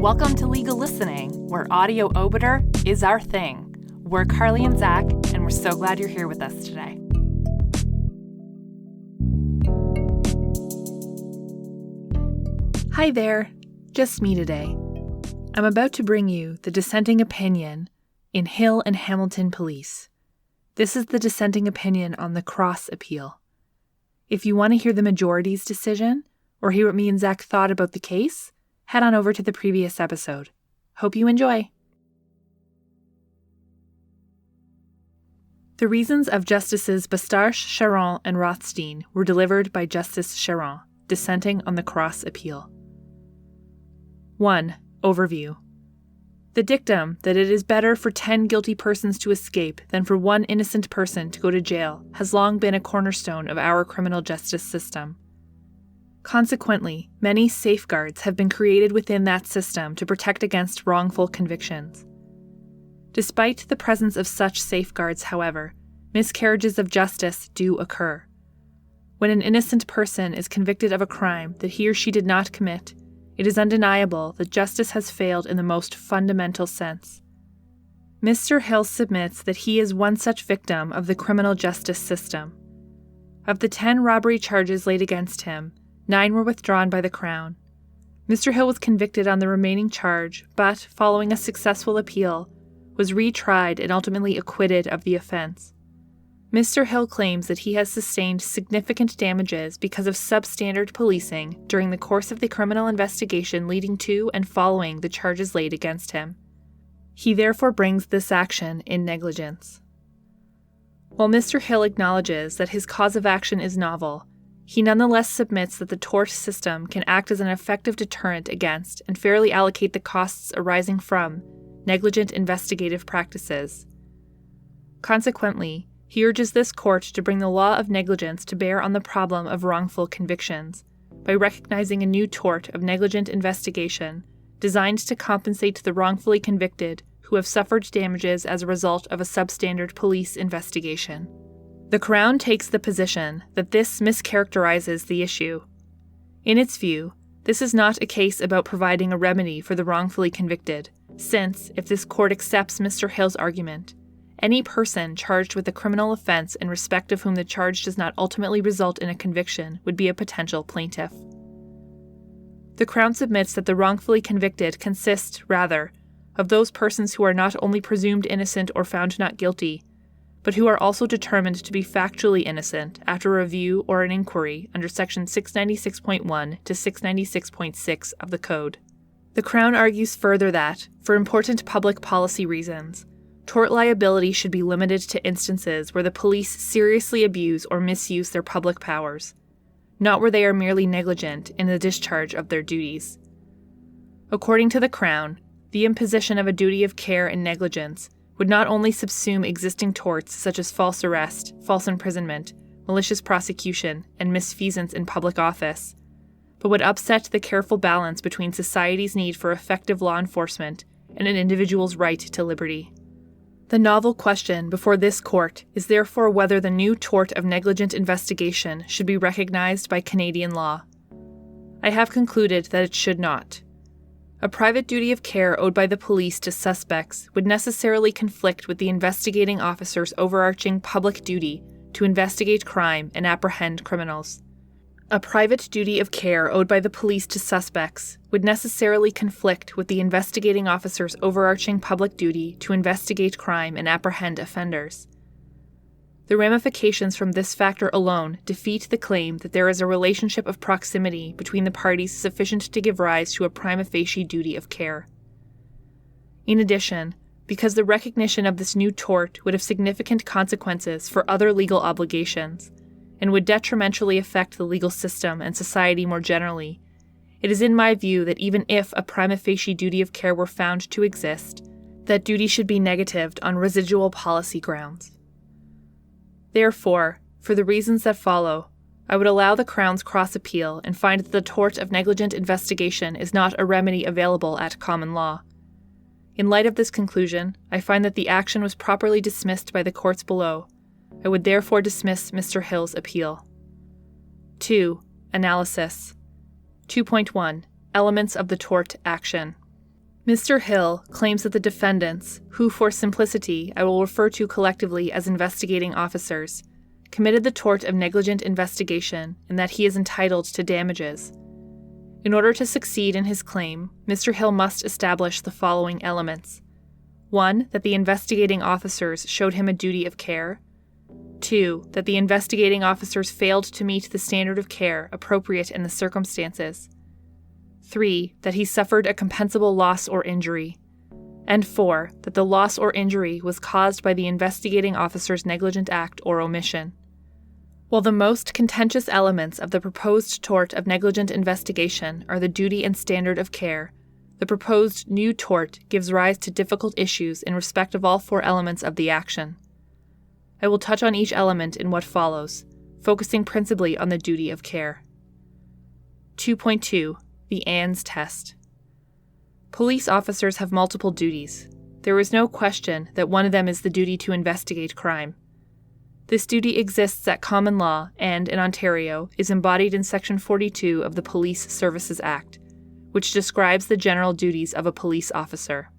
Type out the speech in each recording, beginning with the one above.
Welcome to Legal Listening, where audio obiter is our thing. We're Carly and Zach, and we're so glad you're here with us today. Hi there, just me today. I'm about to bring you the dissenting opinion in Hill and Hamilton Police. This is the dissenting opinion on the cross appeal. If you want to hear the majority's decision, or hear what me and Zach thought about the case, head on over to the previous episode. Hope you enjoy. The reasons of Justices Bastarache, Charron, and Rothstein were delivered by Justice Charron, dissenting on the cross appeal. 1. Overview. The dictum that it is better for 10 guilty persons to escape than for one innocent person to go to jail has long been a cornerstone of our criminal justice system. Consequently, many safeguards have been created within that system to protect against wrongful convictions. Despite the presence of such safeguards, however, miscarriages of justice do occur. When an innocent person is convicted of a crime that he or she did not commit, it is undeniable that justice has failed in the most fundamental sense. Mr. Hill submits that he is one such victim of the criminal justice system. Of the 10 robbery charges laid against him, 9 were withdrawn by the Crown. Mr. Hill was convicted on the remaining charge, but, following a successful appeal, was retried and ultimately acquitted of the offense. Mr. Hill claims that he has sustained significant damages because of substandard policing during the course of the criminal investigation leading to and following the charges laid against him. He therefore brings this action in negligence. While Mr. Hill acknowledges that his cause of action is novel, he nonetheless submits that the tort system can act as an effective deterrent against and fairly allocate the costs arising from negligent investigative practices. Consequently, he urges this court to bring the law of negligence to bear on the problem of wrongful convictions by recognizing a new tort of negligent investigation designed to compensate the wrongfully convicted who have suffered damages as a result of a substandard police investigation. The Crown takes the position that this mischaracterizes the issue. In its view, this is not a case about providing a remedy for the wrongfully convicted, since, if this court accepts Mr. Hill's argument, any person charged with a criminal offense in respect of whom the charge does not ultimately result in a conviction would be a potential plaintiff. The Crown submits that the wrongfully convicted consist, rather, of those persons who are not only presumed innocent or found not guilty, but who are also determined to be factually innocent after a review or an inquiry under Section 696.1 to 696.6 of the Code. The Crown argues further that, for important public policy reasons, tort liability should be limited to instances where the police seriously abuse or misuse their public powers, not where they are merely negligent in the discharge of their duties. According to the Crown, the imposition of a duty of care and negligence would not only subsume existing torts such as false arrest, false imprisonment, malicious prosecution, and misfeasance in public office, but would upset the careful balance between society's need for effective law enforcement and an individual's right to liberty. The novel question before this court is therefore whether the new tort of negligent investigation should be recognized by Canadian law. I have concluded that it should not. A private duty of care owed by the police to suspects would necessarily conflict with the investigating officer's overarching public duty to investigate crime and apprehend criminals. A private duty of care owed by the police to suspects would necessarily conflict with the investigating officer's overarching public duty to investigate crime and apprehend offenders. The ramifications from this factor alone defeat the claim that there is a relationship of proximity between the parties sufficient to give rise to a prima facie duty of care. In addition, because the recognition of this new tort would have significant consequences for other legal obligations, and would detrimentally affect the legal system and society more generally, it is in my view that even if a prima facie duty of care were found to exist, that duty should be negatived on residual policy grounds. Therefore, for the reasons that follow, I would allow the Crown's cross-appeal and find that the tort of negligent investigation is not a remedy available at common law. In light of this conclusion, I find that the action was properly dismissed by the courts below. I would therefore dismiss Mr. Hill's appeal. 2. Analysis. 2.1. Elements of the tort action. Mr. Hill claims that the defendants, who for simplicity I will refer to collectively as investigating officers, committed the tort of negligent investigation and that he is entitled to damages. In order to succeed in his claim, Mr. Hill must establish the following elements. 1. That the investigating officers showed him a duty of care. 2. That the investigating officers failed to meet the standard of care appropriate in the circumstances. 3. That he suffered a compensable loss or injury. And 4. That the loss or injury was caused by the investigating officer's negligent act or omission. While the most contentious elements of the proposed tort of negligent investigation are the duty and standard of care, the proposed new tort gives rise to difficult issues in respect of all 4 elements of the action. I will touch on each element in what follows, focusing principally on the duty of care. 2.2. The Ann's Test. Police officers have multiple duties. There is no question that one of them is the duty to investigate crime. This duty exists at common law and, in Ontario, is embodied in Section 42 of the Police Services Act, which describes the general duties of a police officer.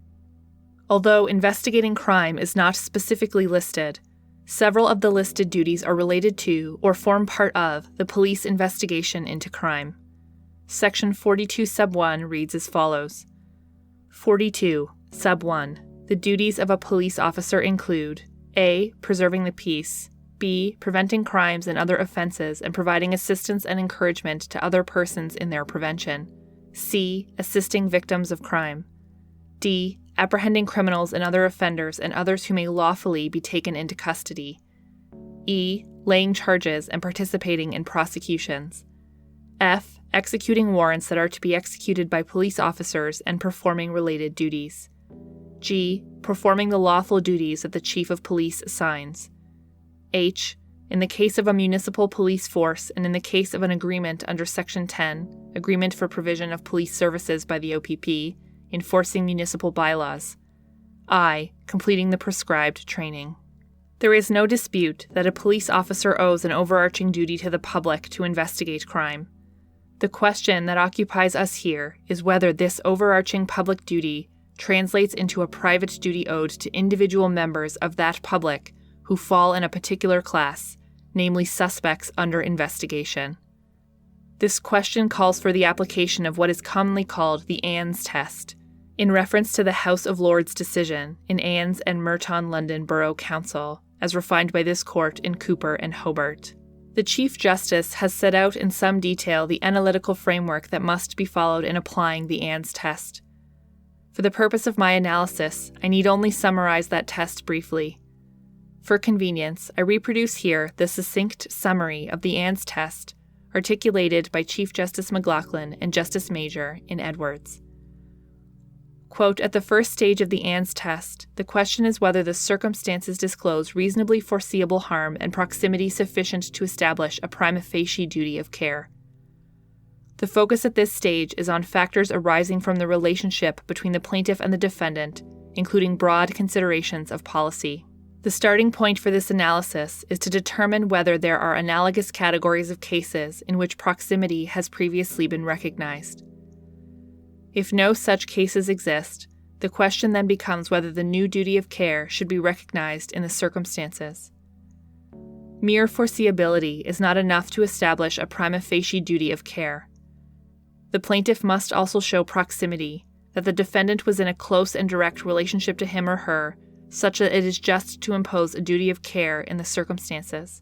Although investigating crime is not specifically listed, several of the listed duties are related to or form part of the police investigation into crime. Section 42 sub 1 reads as follows. 42 sub 1. The duties of a police officer include A. Preserving the peace. B. Preventing crimes and other offenses and providing assistance and encouragement to other persons in their prevention. C. Assisting victims of crime. D. Apprehending criminals and other offenders and others who may lawfully be taken into custody. E. Laying charges and participating in prosecutions. F. Executing warrants that are to be executed by police officers and performing related duties. G. Performing the lawful duties that the Chief of Police assigns. H. In the case of a municipal police force and in the case of an agreement under Section 10, Agreement for Provision of Police Services by the OPP, enforcing municipal bylaws. I. Completing the prescribed training. There is no dispute that a police officer owes an overarching duty to the public to investigate crime. The question that occupies us here is whether this overarching public duty translates into a private duty owed to individual members of that public who fall in a particular class, namely suspects under investigation. This question calls for the application of what is commonly called the Ann's Test, in reference to the House of Lords decision in Ann's and Merton London Borough Council, as refined by this court in Cooper and Hobart. The Chief Justice has set out in some detail the analytical framework that must be followed in applying the Ann's Test. For the purpose of my analysis, I need only summarize that test briefly. For convenience, I reproduce here the succinct summary of the Ann's Test, articulated by Chief Justice McLaughlin and Justice Major in Edwards. Quote, at the first stage of the Ann's Test, the question is whether the circumstances disclose reasonably foreseeable harm and proximity sufficient to establish a prima facie duty of care. The focus at this stage is on factors arising from the relationship between the plaintiff and the defendant, including broad considerations of policy. The starting point for this analysis is to determine whether there are analogous categories of cases in which proximity has previously been recognized. If no such cases exist, the question then becomes whether the new duty of care should be recognized in the circumstances. Mere foreseeability is not enough to establish a prima facie duty of care. The plaintiff must also show proximity, that the defendant was in a close and direct relationship to him or her, such that it is just to impose a duty of care in the circumstances.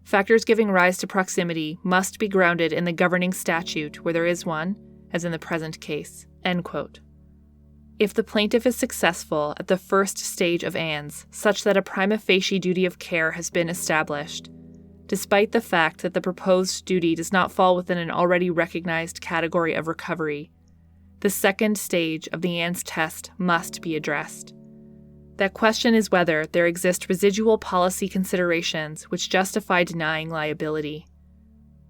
Factors giving rise to proximity must be grounded in the governing statute where there is one, as in the present case." End quote. If the plaintiff is successful at the first stage of Ann's, such that a prima facie duty of care has been established, despite the fact that the proposed duty does not fall within an already recognized category of recovery, the second stage of the Ann's test must be addressed. That question is whether there exist residual policy considerations which justify denying liability.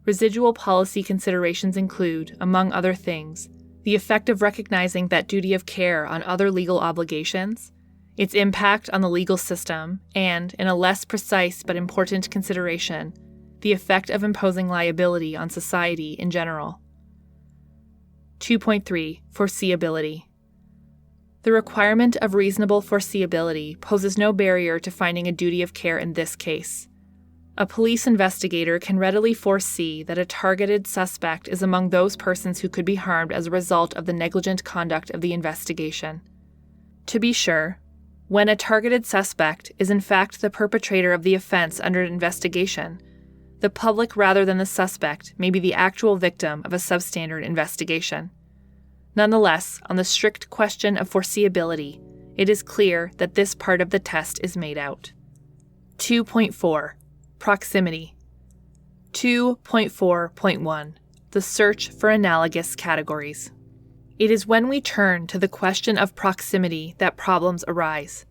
Residual policy considerations include, among other things, the effect of recognizing that duty of care on other legal obligations, its impact on the legal system, and, in a less precise but important consideration, the effect of imposing liability on society in general. 2.3. Foreseeability. The requirement of reasonable foreseeability poses no barrier to finding a duty of care in this case. A police investigator can readily foresee that a targeted suspect is among those persons who could be harmed as a result of the negligent conduct of the investigation. To be sure, when a targeted suspect is in fact the perpetrator of the offense under investigation, the public rather than the suspect may be the actual victim of a substandard investigation. Nonetheless, on the strict question of foreseeability, it is clear that this part of the test is made out. 2.4. Proximity. 2.4.1. The search for analogous categories. It is when we turn to the question of proximity that problems arise.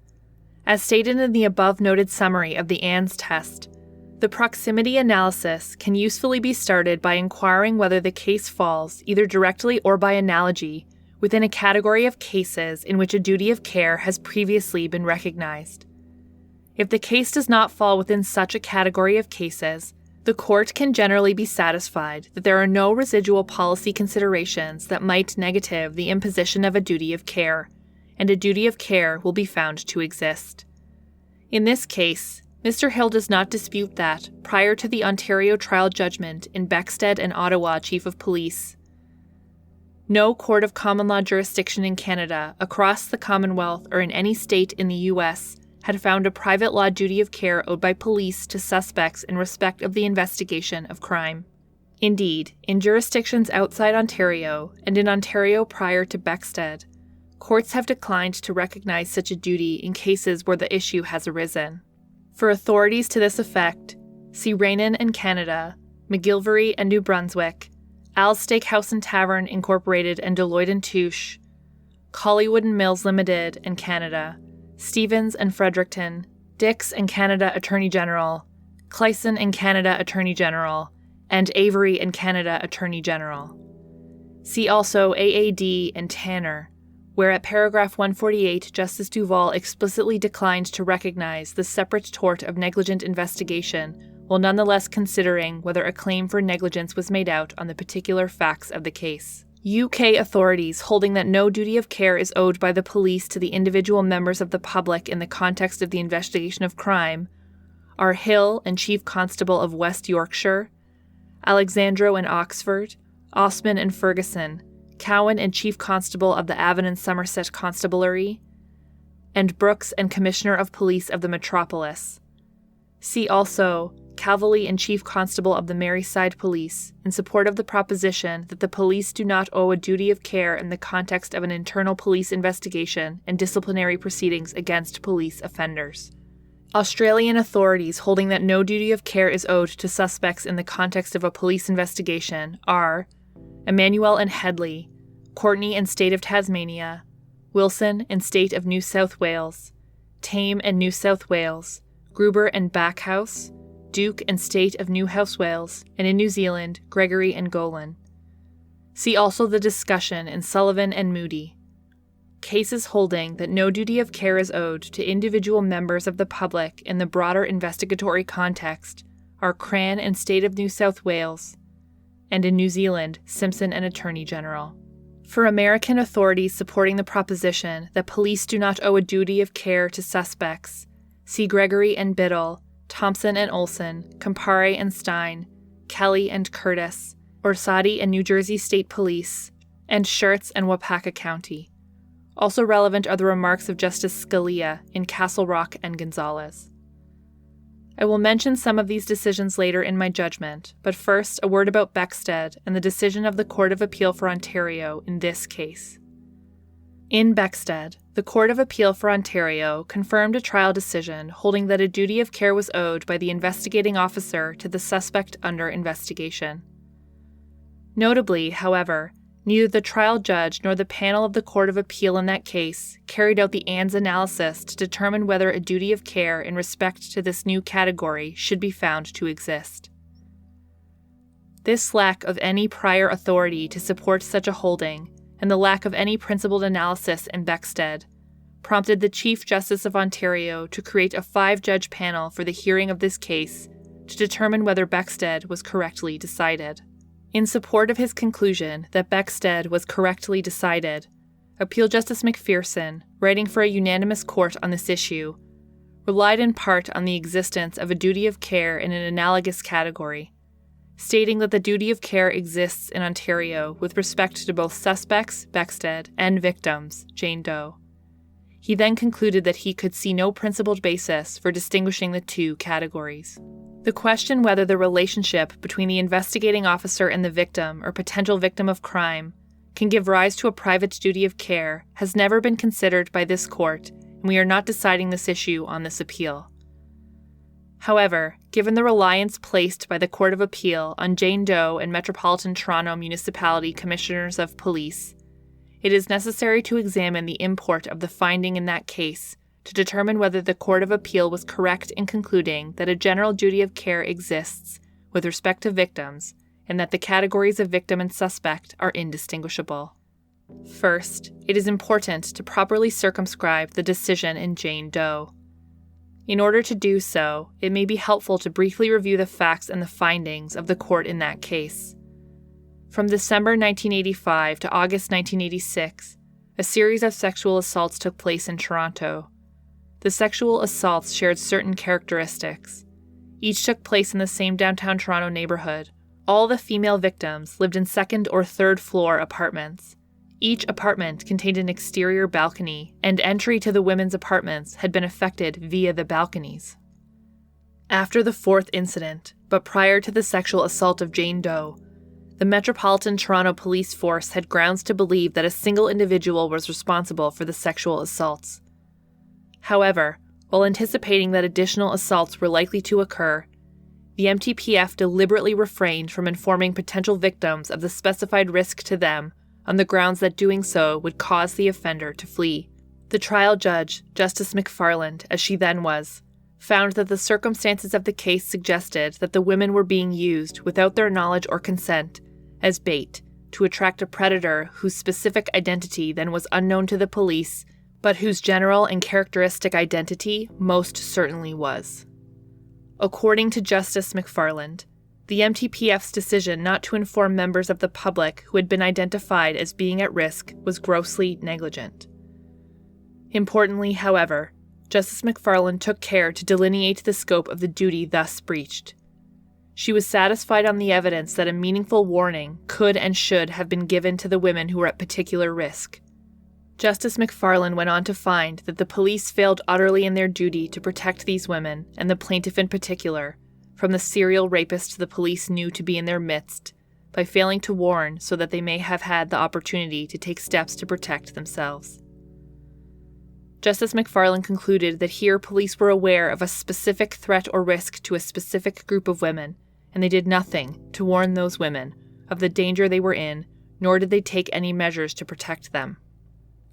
As stated in the above-noted summary of the ANDS test, the proximity analysis can usefully be started by inquiring whether the case falls, either directly or by analogy, within a category of cases in which a duty of care has previously been recognized. If the case does not fall within such a category of cases, the court can generally be satisfied that there are no residual policy considerations that might negative the imposition of a duty of care, and a duty of care will be found to exist. In this case, Mr. Hill does not dispute that, prior to the Ontario trial judgment in Beckstead and Ottawa Chief of Police, no court of common law jurisdiction in Canada, across the Commonwealth, or in any state in the U.S., had found a private law duty of care owed by police to suspects in respect of the investigation of crime. Indeed, in jurisdictions outside Ontario, and in Ontario prior to Beckstead, courts have declined to recognize such a duty in cases where the issue has arisen. For authorities to this effect, see Rainan and Canada, McGilvery and New Brunswick, Al's Steakhouse and Tavern Incorporated and Deloitte and Touche, Collywood and Mills Limited and Canada, Stevens and Fredericton, Dix and Canada Attorney General, Clayson and Canada Attorney General, and Avery and Canada Attorney General. See also AAD and Tanner, where at paragraph 148 Justice Duval explicitly declined to recognize the separate tort of negligent investigation, while nonetheless considering whether a claim for negligence was made out on the particular facts of the case. UK authorities holding that no duty of care is owed by the police to the individual members of the public in the context of the investigation of crime are Hill and Chief Constable of West Yorkshire, Alexandro and Oxford, Osman and Ferguson, Cowan and Chief Constable of the Avon and Somerset Constabulary, and Brooks and Commissioner of Police of the Metropolis. See also Calvely and Chief Constable of the Maryside Police in support of the proposition that the police do not owe a duty of care in the context of an internal police investigation and disciplinary proceedings against police offenders. Australian authorities holding that no duty of care is owed to suspects in the context of a police investigation are Emmanuel and Headley, Courtney and State of Tasmania, Wilson and State of New South Wales, Tame and New South Wales, Gruber and Backhouse, Duke and State of New South Wales, and in New Zealand, Gregory and Golan. See also the discussion in Sullivan and Moody. Cases holding that no duty of care is owed to individual members of the public in the broader investigatory context are Cran and State of New South Wales, and in New Zealand, Simpson and Attorney General. For American authorities supporting the proposition that police do not owe a duty of care to suspects, see Gregory and Biddle, Thompson and Olson, Campari and Stein, Kelly and Curtis, Orsatti and New Jersey State Police, and Schertz and Wapaka County. Also relevant are the remarks of Justice Scalia in Castle Rock and Gonzalez. I will mention some of these decisions later in my judgment, but first a word about Beckstead and the decision of the Court of Appeal for Ontario in this case. In Beckstead, the Court of Appeal for Ontario confirmed a trial decision holding that a duty of care was owed by the investigating officer to the suspect under investigation. Notably, however, neither the trial judge nor the panel of the Court of Appeal in that case carried out the ANDS analysis to determine whether a duty of care in respect to this new category should be found to exist. This lack of any prior authority to support such a holding, and the lack of any principled analysis in Beckstead, prompted the Chief Justice of Ontario to create a 5-judge panel for the hearing of this case to determine whether Beckstead was correctly decided. In support of his conclusion that Beckstead was correctly decided, Appeal Justice McPherson, writing for a unanimous court on this issue, relied in part on the existence of a duty of care in an analogous category, stating that the duty of care exists in Ontario with respect to both suspects, Beckstead, and victims, Jane Doe. He then concluded that he could see no principled basis for distinguishing the two categories. The question whether the relationship between the investigating officer and the victim or potential victim of crime can give rise to a private duty of care has never been considered by this court, and we are not deciding this issue on this appeal. However, given the reliance placed by the Court of Appeal on Jane Doe and Metropolitan Toronto Municipality Commissioners of Police, it is necessary to examine the import of the finding in that case to determine whether the Court of Appeal was correct in concluding that a general duty of care exists with respect to victims and that the categories of victim and suspect are indistinguishable. First, it is important to properly circumscribe the decision in Jane Doe. In order to do so, it may be helpful to briefly review the facts and the findings of the court in that case. From December 1985 to August 1986, a series of sexual assaults took place in Toronto. The sexual assaults shared certain characteristics. Each took place in the same downtown Toronto neighborhood. All the female victims lived in second or third floor apartments. Each apartment contained an exterior balcony, and entry to the women's apartments had been effected via the balconies. After the fourth incident, but prior to the sexual assault of Jane Doe, the Metropolitan Toronto Police Force had grounds to believe that a single individual was responsible for the sexual assaults. However, while anticipating that additional assaults were likely to occur, the MTPF deliberately refrained from informing potential victims of the specified risk to them on the grounds that doing so would cause the offender to flee. The trial judge, Justice McFarland, as she then was, found that the circumstances of the case suggested that the women were being used, without their knowledge or consent, as bait to attract a predator whose specific identity then was unknown to the police, but whose general and characteristic identity most certainly was. According to Justice McFarland, the MTPF's decision not to inform members of the public who had been identified as being at risk was grossly negligent. Importantly, however, Justice McFarland took care to delineate the scope of the duty thus breached. She was satisfied on the evidence that a meaningful warning could and should have been given to the women who were at particular risk. Justice McFarland went on to find that the police failed utterly in their duty to protect these women, and the plaintiff in particular, from the serial rapist the police knew to be in their midst, by failing to warn so that they may have had the opportunity to take steps to protect themselves. Justice McFarland concluded that here police were aware of a specific threat or risk to a specific group of women, and they did nothing to warn those women of the danger they were in, nor did they take any measures to protect them.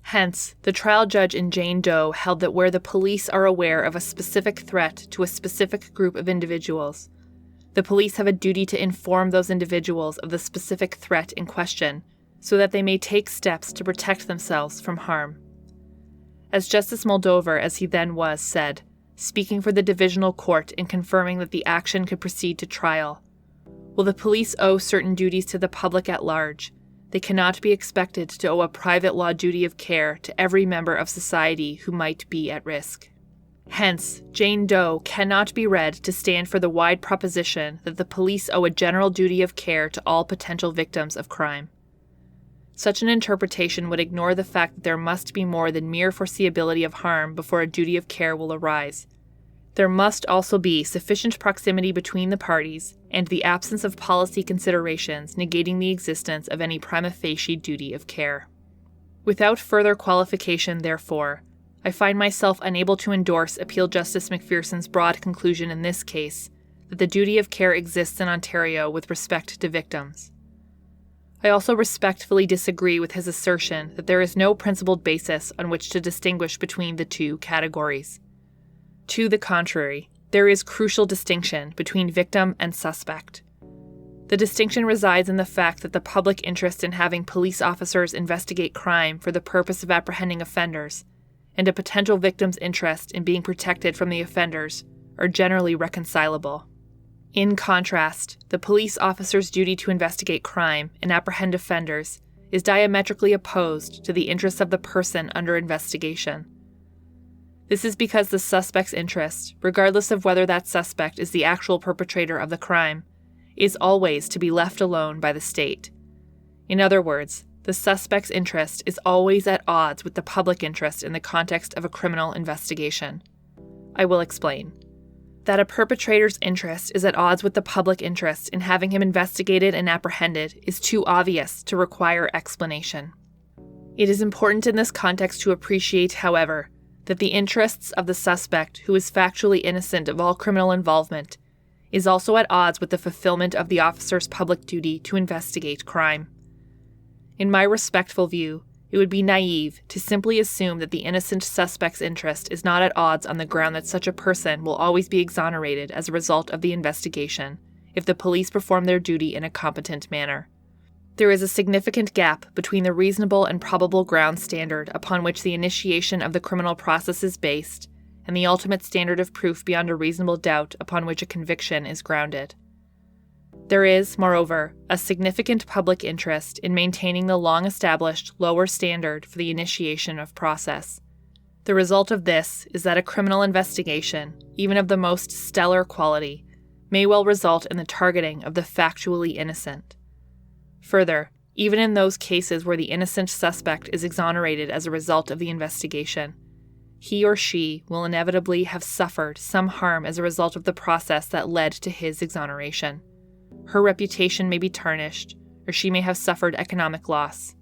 Hence, the trial judge in Jane Doe held that where the police are aware of a specific threat to a specific group of individuals, the police have a duty to inform those individuals of the specific threat in question so that they may take steps to protect themselves from harm. As Justice Moldover, as he then was, said, speaking for the divisional court and confirming that the action could proceed to trial, while the police owe certain duties to the public at large, they cannot be expected to owe a private law duty of care to every member of society who might be at risk. Hence, Jane Doe cannot be read to stand for the wide proposition that the police owe a general duty of care to all potential victims of crime. Such an interpretation would ignore the fact that there must be more than mere foreseeability of harm before a duty of care will arise. There must also be sufficient proximity between the parties and the absence of policy considerations negating the existence of any prima facie duty of care. Without further qualification, therefore, I find myself unable to endorse Appeal Justice McPherson's broad conclusion in this case that the duty of care exists in Ontario with respect to victims. I also respectfully disagree with his assertion that there is no principled basis on which to distinguish between the two categories. To the contrary, there is crucial distinction between victim and suspect. The distinction resides in the fact that the public interest in having police officers investigate crime for the purpose of apprehending offenders, and a potential victim's interest in being protected from the offenders, are generally reconcilable. In contrast, the police officer's duty to investigate crime and apprehend offenders is diametrically opposed to the interests of the person under investigation. This is because the suspect's interest, regardless of whether that suspect is the actual perpetrator of the crime, is always to be left alone by the state. In other words, the suspect's interest is always at odds with the public interest in the context of a criminal investigation. I will explain. That a perpetrator's interest is at odds with the public interest in having him investigated and apprehended is too obvious to require explanation. It is important in this context to appreciate, however, that the interests of the suspect, who is factually innocent of all criminal involvement, is also at odds with the fulfillment of the officer's public duty to investigate crime. In my respectful view, it would be naive to simply assume that the innocent suspect's interest is not at odds on the ground that such a person will always be exonerated as a result of the investigation if the police perform their duty in a competent manner. There is a significant gap between the reasonable and probable ground standard upon which the initiation of the criminal process is based and the ultimate standard of proof beyond a reasonable doubt upon which a conviction is grounded. There is, moreover, a significant public interest in maintaining the long-established lower standard for the initiation of process. The result of this is that a criminal investigation, even of the most stellar quality, may well result in the targeting of the factually innocent. Further, even in those cases where the innocent suspect is exonerated as a result of the investigation, he or she will inevitably have suffered some harm as a result of the process that led to his exoneration. Her reputation may be tarnished, or she may have suffered economic loss.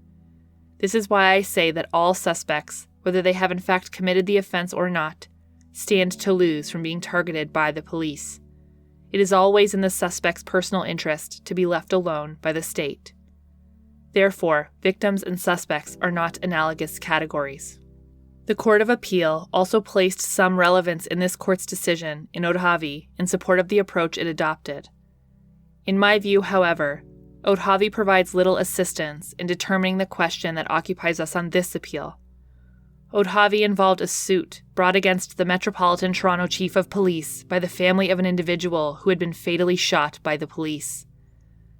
This is why I say that all suspects, whether they have in fact committed the offense or not, stand to lose from being targeted by the police. It is always in the suspect's personal interest to be left alone by the state. Therefore, victims and suspects are not analogous categories. The Court of Appeal also placed some relevance in this court's decision in Obiter in support of the approach it adopted. In my view, however, Obiter provides little assistance in determining the question that occupies us on this appeal. Obiter involved a suit brought against the Metropolitan Toronto Chief of Police by the family of an individual who had been fatally shot by the police.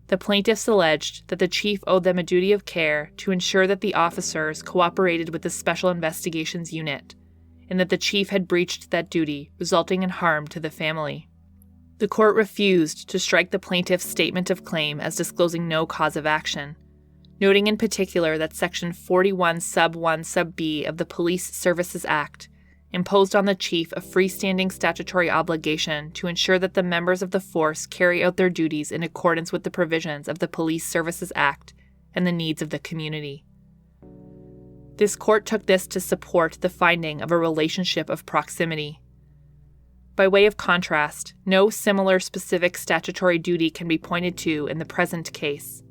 The plaintiffs alleged that the chief owed them a duty of care to ensure that the officers cooperated with the Special Investigations Unit, and that the chief had breached that duty, resulting in harm to the family. The court refused to strike the plaintiff's statement of claim as disclosing no cause of action, noting in particular that Section 41 Sub 1 Sub B of the Police Services Act imposed on the chief a freestanding statutory obligation to ensure that the members of the force carry out their duties in accordance with the provisions of the Police Services Act and the needs of the community. This court took this to support the finding of a relationship of proximity. By way of contrast, no similar specific statutory duty can be pointed to in the present case.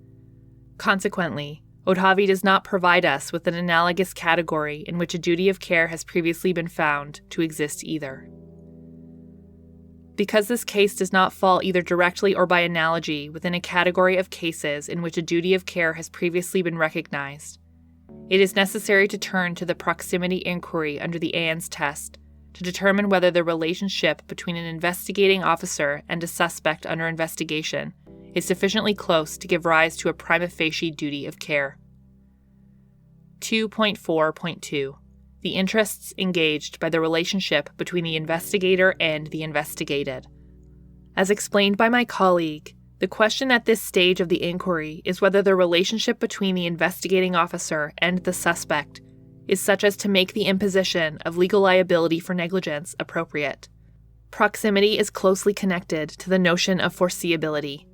Consequently, Obiter does not provide us with an analogous category in which a duty of care has previously been found to exist either. Because this case does not fall either directly or by analogy within a category of cases in which a duty of care has previously been recognized, it is necessary to turn to the proximity inquiry under the Ann's test to determine whether the relationship between an investigating officer and a suspect under investigation is sufficiently close to give rise to a prima facie duty of care. 2.4.2 The interests engaged by the relationship between the investigator and the investigated. As explained by my colleague, the question at this stage of the inquiry is whether the relationship between the investigating officer and the suspect is such as to make the imposition of legal liability for negligence appropriate. Proximity is closely connected to the notion of foreseeability.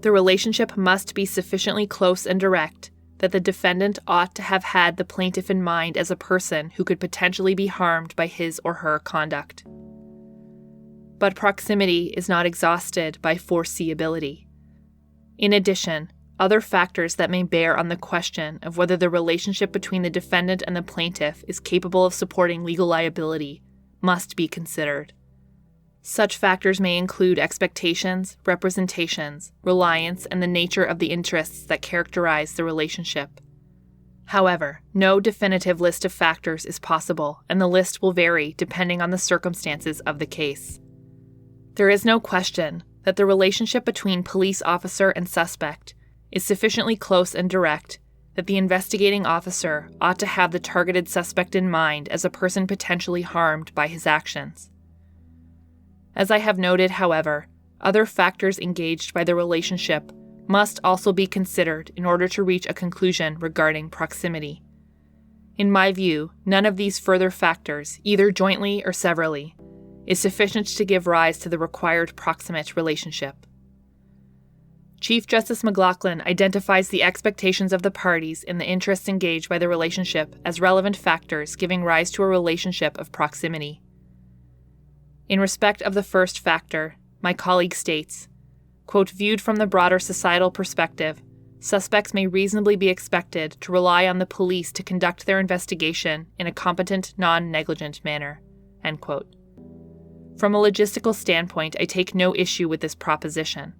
The relationship must be sufficiently close and direct that the defendant ought to have had the plaintiff in mind as a person who could potentially be harmed by his or her conduct. But proximity is not exhausted by foreseeability. In addition, other factors that may bear on the question of whether the relationship between the defendant and the plaintiff is capable of supporting legal liability must be considered. Such factors may include expectations, representations, reliance, and the nature of the interests that characterize the relationship. However, no definitive list of factors is possible, and the list will vary depending on the circumstances of the case. There is no question that the relationship between police officer and suspect is sufficiently close and direct that the investigating officer ought to have the targeted suspect in mind as a person potentially harmed by his actions. As I have noted, however, other factors engaged by the relationship must also be considered in order to reach a conclusion regarding proximity. In my view, none of these further factors, either jointly or severally, is sufficient to give rise to the required proximate relationship. Chief Justice McLaughlin identifies the expectations of the parties and the interests engaged by the relationship as relevant factors giving rise to a relationship of proximity. In respect of the first factor, my colleague states, quote, viewed from the broader societal perspective, suspects may reasonably be expected to rely on the police to conduct their investigation in a competent, non-negligent manner, end quote. From a logistical standpoint, I take no issue with this proposition.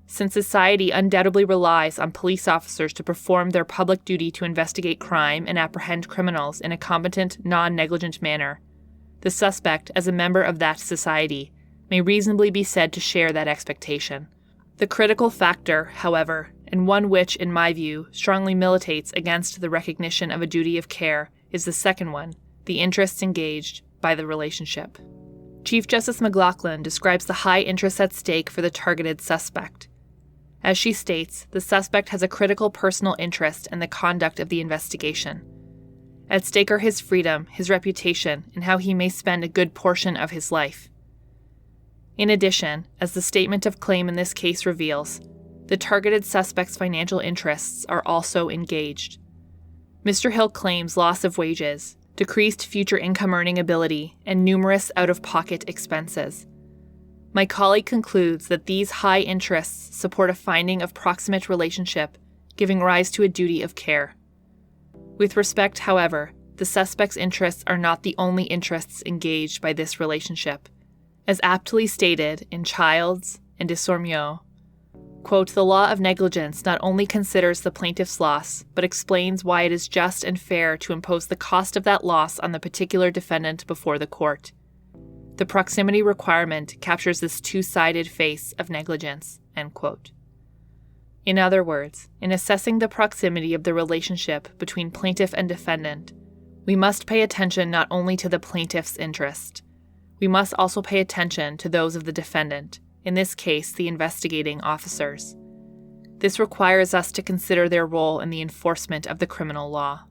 Since society undoubtedly relies on police officers to perform their public duty to investigate crime and apprehend criminals in a competent, non-negligent manner, the suspect, as a member of that society, may reasonably be said to share that expectation. The critical factor, however, and one which, in my view, strongly militates against the recognition of a duty of care, is the second one, the interests engaged by the relationship. Chief Justice McLaughlin describes the high interests at stake for the targeted suspect. As she states, the suspect has a critical personal interest in the conduct of the investigation. At stake are his freedom, his reputation, and how he may spend a good portion of his life. In addition, as the statement of claim in this case reveals, the targeted suspect's financial interests are also engaged. Mr. Hill claims loss of wages, decreased future income-earning ability, and numerous out-of-pocket expenses. My colleague concludes that these high interests support a finding of proximate relationship, giving rise to a duty of care. With respect, however, the suspect's interests are not the only interests engaged by this relationship. As aptly stated in Childs and Desormeaux, quote, the law of negligence not only considers the plaintiff's loss, but explains why it is just and fair to impose the cost of that loss on the particular defendant before the court. The proximity requirement captures this two-sided face of negligence, end quote. In other words, in assessing the proximity of the relationship between plaintiff and defendant, we must pay attention not only to the plaintiff's interest. We must also pay attention to those of the defendant, in this case, the investigating officers. This requires us to consider their role in the enforcement of the criminal law.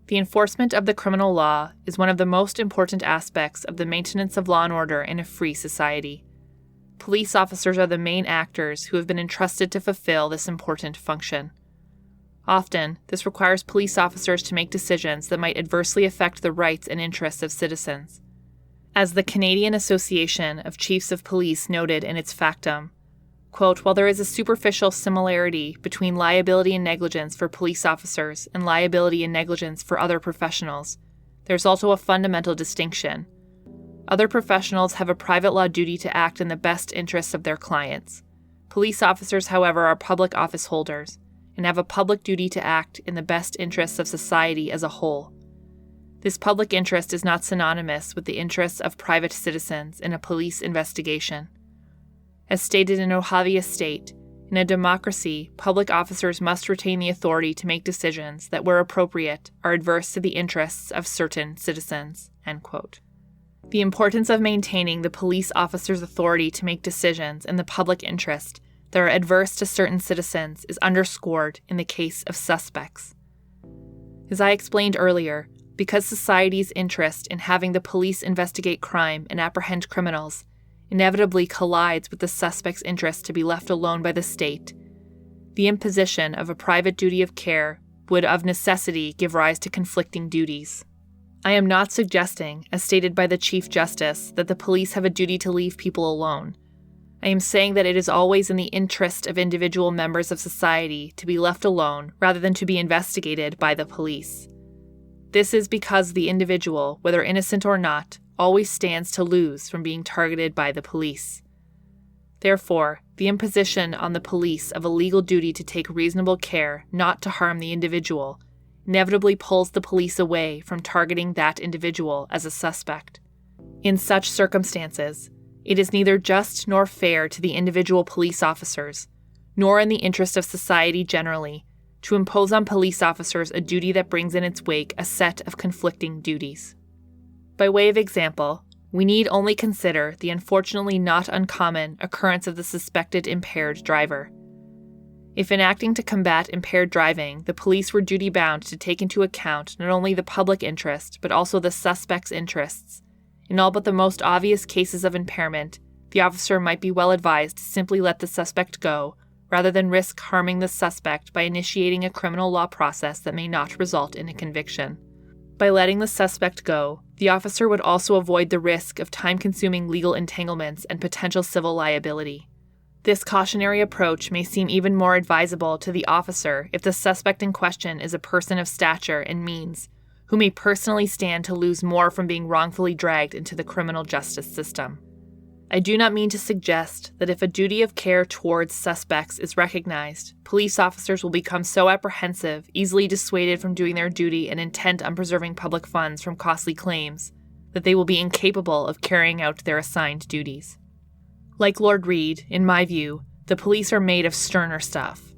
The enforcement of the criminal law is one of the most important aspects of the maintenance of law and order in a free society. Police officers are the main actors who have been entrusted to fulfill this important function. Often, this requires police officers to make decisions that might adversely affect the rights and interests of citizens. As the Canadian Association of Chiefs of Police noted in its factum, quote, while there is a superficial similarity between liability and negligence for police officers and liability and negligence for other professionals, there's also a fundamental distinction. Other professionals have a private law duty to act in the best interests of their clients. Police officers, however, are public office holders and have a public duty to act in the best interests of society as a whole. This public interest is not synonymous with the interests of private citizens in a police investigation. As stated in Ohavia State, in a democracy, public officers must retain the authority to make decisions that, where appropriate, are adverse to the interests of certain citizens, end quote. The importance of maintaining the police officer's authority to make decisions in the public interest that are adverse to certain citizens is underscored in the case of suspects. As I explained earlier, because society's interest in having the police investigate crime and apprehend criminals inevitably collides with the suspect's interest to be left alone by the state, the imposition of a private duty of care would of necessity give rise to conflicting duties. I am not suggesting, as stated by the Chief Justice, that the police have a duty to leave people alone. I am saying that it is always in the interest of individual members of society to be left alone rather than to be investigated by the police. This is because the individual, whether innocent or not, always stands to lose from being targeted by the police. Therefore, the imposition on the police of a legal duty to take reasonable care not to harm the individual inevitably pulls the police away from targeting that individual as a suspect. In such circumstances, it is neither just nor fair to the individual police officers, nor in the interest of society generally, to impose on police officers a duty that brings in its wake a set of conflicting duties. By way of example, we need only consider the unfortunately not uncommon occurrence of the suspected impaired driver. If in acting to combat impaired driving, the police were duty-bound to take into account not only the public interest, but also the suspect's interests, in all but the most obvious cases of impairment, the officer might be well advised to simply let the suspect go, rather than risk harming the suspect by initiating a criminal law process that may not result in a conviction. By letting the suspect go, the officer would also avoid the risk of time-consuming legal entanglements and potential civil liability. This cautionary approach may seem even more advisable to the officer if the suspect in question is a person of stature and means, who may personally stand to lose more from being wrongfully dragged into the criminal justice system. I do not mean to suggest that if a duty of care towards suspects is recognized, police officers will become so apprehensive, easily dissuaded from doing their duty and intent on preserving public funds from costly claims, that they will be incapable of carrying out their assigned duties. Like Lord Reed, in my view, the police are made of sterner stuff.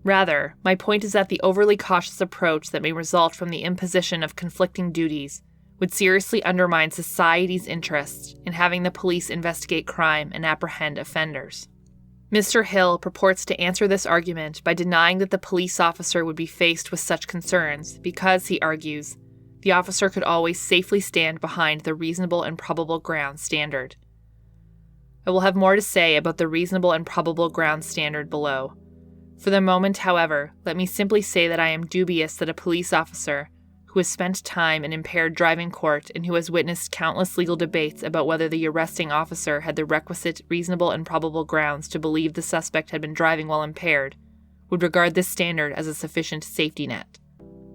Rather, my point is that the overly cautious approach that may result from the imposition of conflicting duties would seriously undermine society's interest in having the police investigate crime and apprehend offenders. Mr. Hill purports to answer this argument by denying that the police officer would be faced with such concerns because, he argues, the officer could always safely stand behind the reasonable and probable ground standard. I will have more to say about the reasonable and probable ground standard below. For the moment, however, let me simply say that I am dubious that a police officer who has spent time in impaired driving court and who has witnessed countless legal debates about whether the arresting officer had the requisite reasonable and probable grounds to believe the suspect had been driving while impaired, would regard this standard as a sufficient safety net.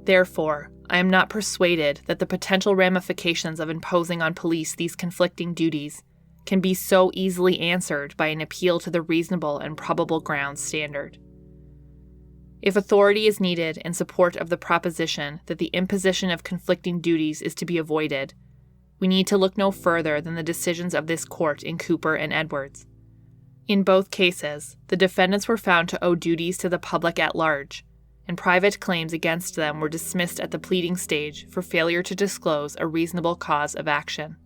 Therefore, I am not persuaded that the potential ramifications of imposing on police these conflicting duties can be so easily answered by an appeal to the reasonable and probable grounds standard. If authority is needed in support of the proposition that the imposition of conflicting duties is to be avoided, we need to look no further than the decisions of this court in Cooper and Edwards. In both cases, the defendants were found to owe duties to the public at large, and private claims against them were dismissed at the pleading stage for failure to disclose a reasonable cause of action.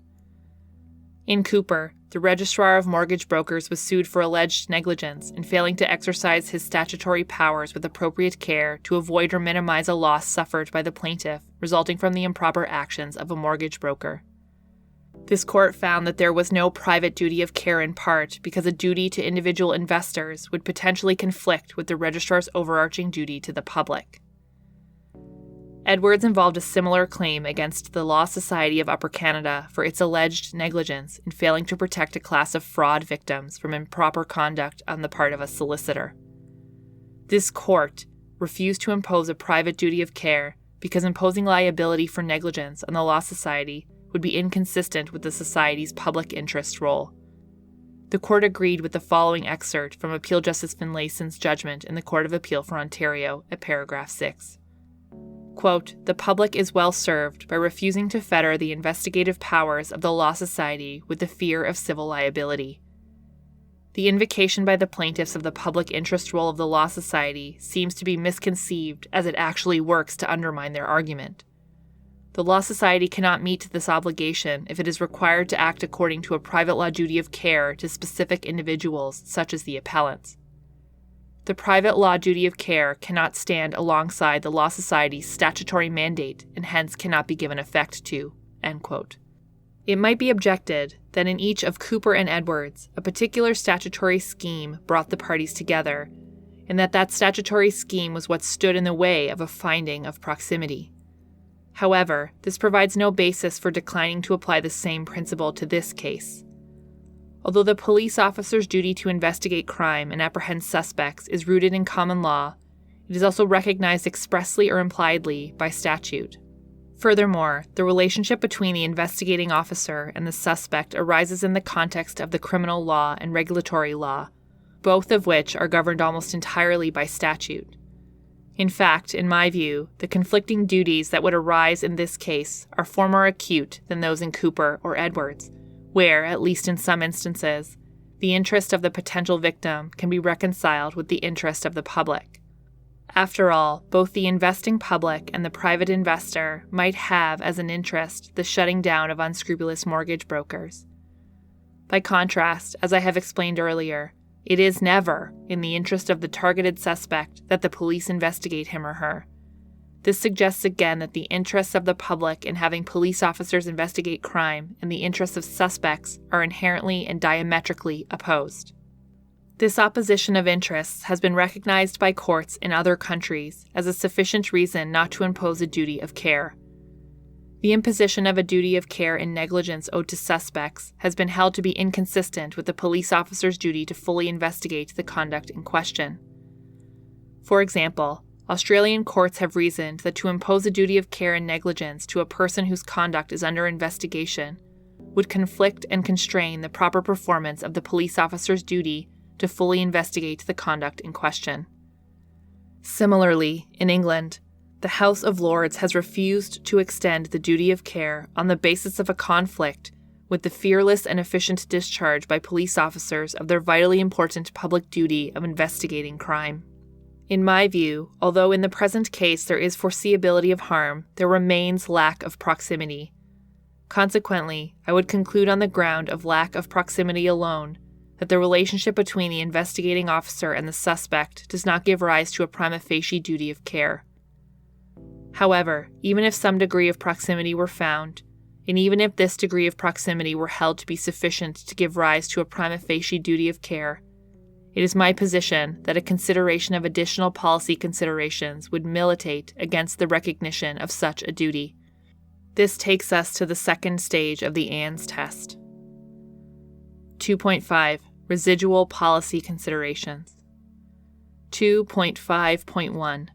In Cooper, the registrar of mortgage brokers was sued for alleged negligence in failing to exercise his statutory powers with appropriate care to avoid or minimize a loss suffered by the plaintiff resulting from the improper actions of a mortgage broker. This court found that there was no private duty of care in part because a duty to individual investors would potentially conflict with the registrar's overarching duty to the public. Edwards involved a similar claim against the Law Society of Upper Canada for its alleged negligence in failing to protect a class of fraud victims from improper conduct on the part of a solicitor. This court refused to impose a private duty of care because imposing liability for negligence on the Law Society would be inconsistent with the Society's public interest role. The court agreed with the following excerpt from Appeal Justice Finlayson's judgment in the Court of Appeal for Ontario at paragraph 6. Quote, "The public is well served by refusing to fetter the investigative powers of the Law Society with the fear of civil liability. The invocation by the plaintiffs of the public interest role of the Law Society seems to be misconceived as it actually works to undermine their argument. The Law Society cannot meet this obligation if it is required to act according to a private law duty of care to specific individuals such as the appellants. The private law duty of care cannot stand alongside the Law Society's statutory mandate and hence cannot be given effect to." End quote. It might be objected that in each of Cooper and Edwards, a particular statutory scheme brought the parties together, and that statutory scheme was what stood in the way of a finding of proximity. However, this provides no basis for declining to apply the same principle to this case. Although the police officer's duty to investigate crime and apprehend suspects is rooted in common law, it is also recognized expressly or impliedly by statute. Furthermore, the relationship between the investigating officer and the suspect arises in the context of the criminal law and regulatory law, both of which are governed almost entirely by statute. In fact, in my view, the conflicting duties that would arise in this case are far more acute than those in Cooper or Edwards, where, at least in some instances, the interest of the potential victim can be reconciled with the interest of the public. After all, both the investing public and the private investor might have as an interest the shutting down of unscrupulous mortgage brokers. By contrast, as I have explained earlier, it is never in the interest of the targeted suspect that the police investigate him or her. This suggests again that the interests of the public in having police officers investigate crime and the interests of suspects are inherently and diametrically opposed. This opposition of interests has been recognized by courts in other countries as a sufficient reason not to impose a duty of care. The imposition of a duty of care in negligence owed to suspects has been held to be inconsistent with the police officer's duty to fully investigate the conduct in question. For example, Australian courts have reasoned that to impose a duty of care in negligence to a person whose conduct is under investigation would conflict and constrain the proper performance of the police officer's duty to fully investigate the conduct in question. Similarly, in England, the House of Lords has refused to extend the duty of care on the basis of a conflict with the fearless and efficient discharge by police officers of their vitally important public duty of investigating crime. In my view, although in the present case there is foreseeability of harm, there remains lack of proximity. Consequently, I would conclude on the ground of lack of proximity alone that the relationship between the investigating officer and the suspect does not give rise to a prima facie duty of care. However, even if some degree of proximity were found, and even if this degree of proximity were held to be sufficient to give rise to a prima facie duty of care, it is my position that a consideration of additional policy considerations would militate against the recognition of such a duty. This takes us to the second stage of the Ann's test. 2.5. Residual policy considerations. 2.5.1.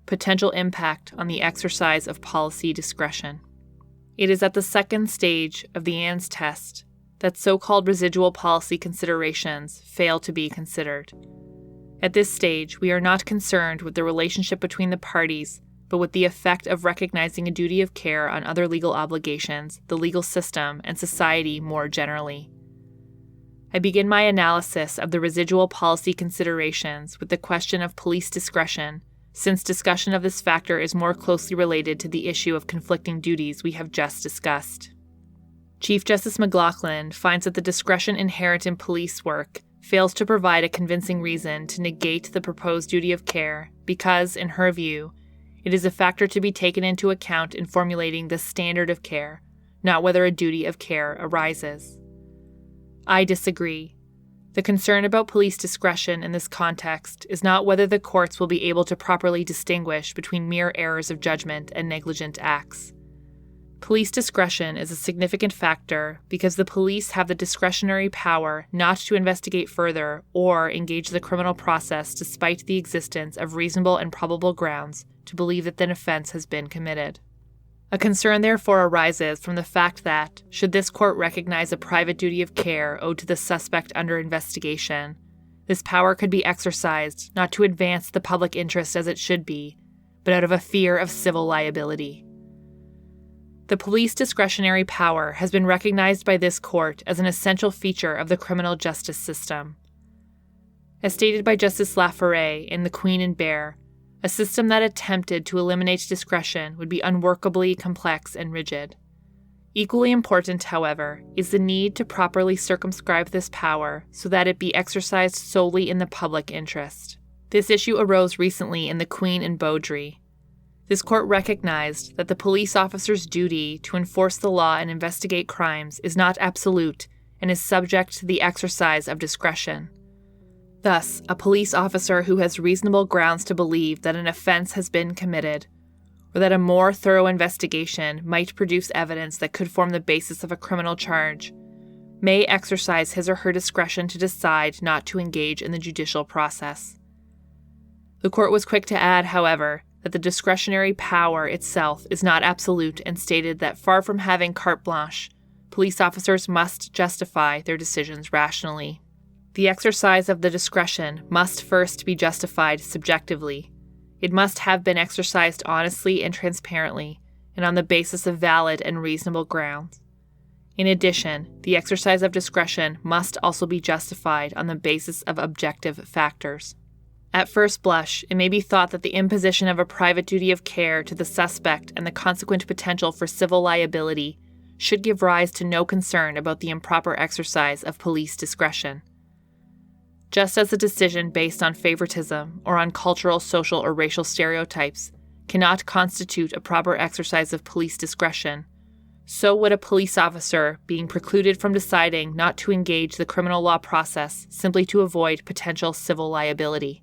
Potential impact on the exercise of policy discretion. It is at the second stage of the Ann's test that so-called residual policy considerations fail to be considered. At this stage, we are not concerned with the relationship between the parties, but with the effect of recognizing a duty of care on other legal obligations, the legal system, and society more generally. I begin my analysis of the residual policy considerations with the question of police discretion, since discussion of this factor is more closely related to the issue of conflicting duties we have just discussed. Chief Justice McLaughlin finds that the discretion inherent in police work fails to provide a convincing reason to negate the proposed duty of care because, in her view, it is a factor to be taken into account in formulating the standard of care, not whether a duty of care arises. I disagree. The concern about police discretion in this context is not whether the courts will be able to properly distinguish between mere errors of judgment and negligent acts. Police discretion is a significant factor because the police have the discretionary power not to investigate further or engage the criminal process despite the existence of reasonable and probable grounds to believe that an offense has been committed. A concern therefore arises from the fact that, should this court recognize a private duty of care owed to the suspect under investigation, this power could be exercised not to advance the public interest as it should be, but out of a fear of civil liability. The police discretionary power has been recognized by this court as an essential feature of the criminal justice system. As stated by Justice Laforet in The Queen and Bear, a system that attempted to eliminate discretion would be unworkably complex and rigid. Equally important, however, is the need to properly circumscribe this power so that it be exercised solely in the public interest. This issue arose recently in The Queen and Beaudry. This court recognized that the police officer's duty to enforce the law and investigate crimes is not absolute and is subject to the exercise of discretion. Thus, a police officer who has reasonable grounds to believe that an offense has been committed, or that a more thorough investigation might produce evidence that could form the basis of a criminal charge, may exercise his or her discretion to decide not to engage in the judicial process. The court was quick to add, however, that the discretionary power itself is not absolute and stated that far from having carte blanche, police officers must justify their decisions rationally. The exercise of the discretion must first be justified subjectively. It must have been exercised honestly and transparently, and on the basis of valid and reasonable grounds. In addition, the exercise of discretion must also be justified on the basis of objective factors. At first blush, it may be thought that the imposition of a private duty of care to the suspect and the consequent potential for civil liability should give rise to no concern about the improper exercise of police discretion. Just as a decision based on favoritism or on cultural, social, or racial stereotypes cannot constitute a proper exercise of police discretion, so would a police officer being precluded from deciding not to engage the criminal law process simply to avoid potential civil liability.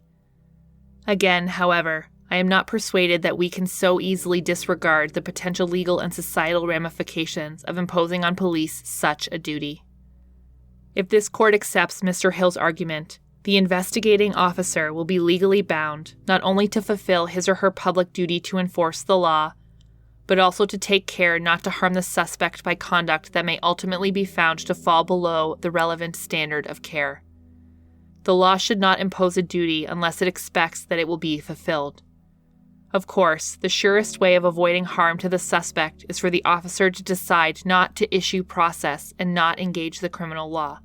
Again, however, I am not persuaded that we can so easily disregard the potential legal and societal ramifications of imposing on police such a duty. If this court accepts Mr. Hill's argument, the investigating officer will be legally bound not only to fulfill his or her public duty to enforce the law, but also to take care not to harm the suspect by conduct that may ultimately be found to fall below the relevant standard of care. The law should not impose a duty unless it expects that it will be fulfilled. Of course, the surest way of avoiding harm to the suspect is for the officer to decide not to issue process and not engage the criminal law.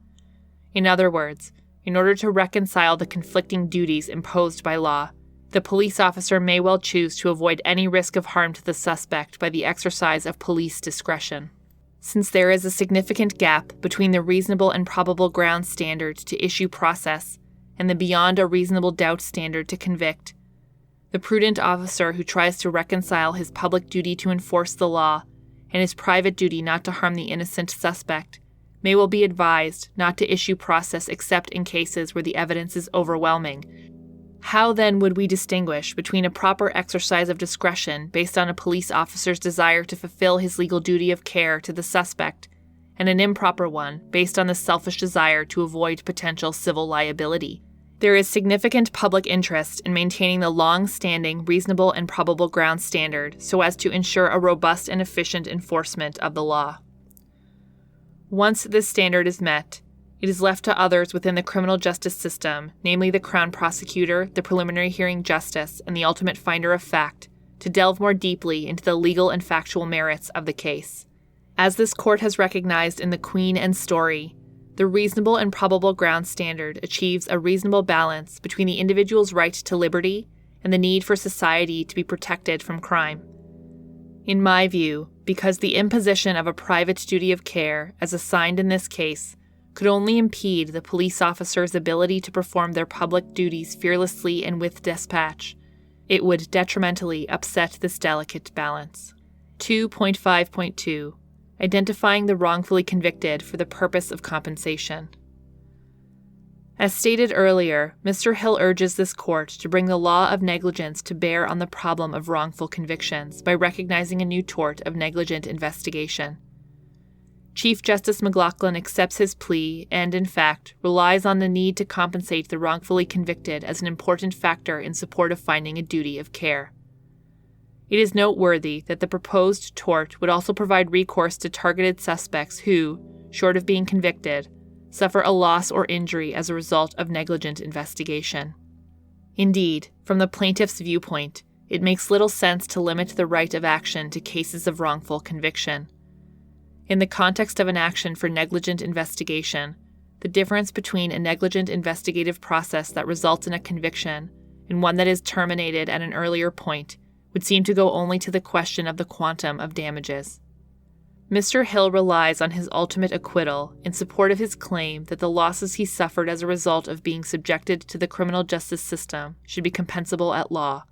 In other words, in order to reconcile the conflicting duties imposed by law, the police officer may well choose to avoid any risk of harm to the suspect by the exercise of police discretion. Since there is a significant gap between the reasonable and probable ground standard to issue process and the beyond a reasonable doubt standard to convict, the prudent officer who tries to reconcile his public duty to enforce the law and his private duty not to harm the innocent suspect may well be advised not to issue process except in cases where the evidence is overwhelming. How then would we distinguish between a proper exercise of discretion based on a police officer's desire to fulfill his legal duty of care to the suspect and an improper one based on the selfish desire to avoid potential civil liability? There is significant public interest in maintaining the long-standing reasonable and probable ground standard so as to ensure a robust and efficient enforcement of the law. Once this standard is met, it is left to others within the criminal justice system, namely the Crown Prosecutor, the preliminary hearing justice, and the ultimate finder of fact, to delve more deeply into the legal and factual merits of the case. As this court has recognized in the Queen and Story, the reasonable and probable ground standard achieves a reasonable balance between the individual's right to liberty and the need for society to be protected from crime. In my view, because the imposition of a private duty of care, as assigned in this case, could only impede the police officer's ability to perform their public duties fearlessly and with dispatch, it would detrimentally upset this delicate balance. 2.5.2 Identifying the wrongfully convicted for the purpose of compensation. As stated earlier, Mr. Hill urges this court to bring the law of negligence to bear on the problem of wrongful convictions by recognizing a new tort of negligent investigation. Chief Justice McLaughlin accepts his plea and, in fact, relies on the need to compensate the wrongfully convicted as an important factor in support of finding a duty of care. It is noteworthy that the proposed tort would also provide recourse to targeted suspects who, short of being convicted, suffer a loss or injury as a result of negligent investigation. Indeed, from the plaintiff's viewpoint, it makes little sense to limit the right of action to cases of wrongful conviction. In the context of an action for negligent investigation, the difference between a negligent investigative process that results in a conviction and one that is terminated at an earlier point would seem to go only to the question of the quantum of damages. Mr. Hill relies on his ultimate acquittal in support of his claim that the losses he suffered as a result of being subjected to the criminal justice system should be compensable at law.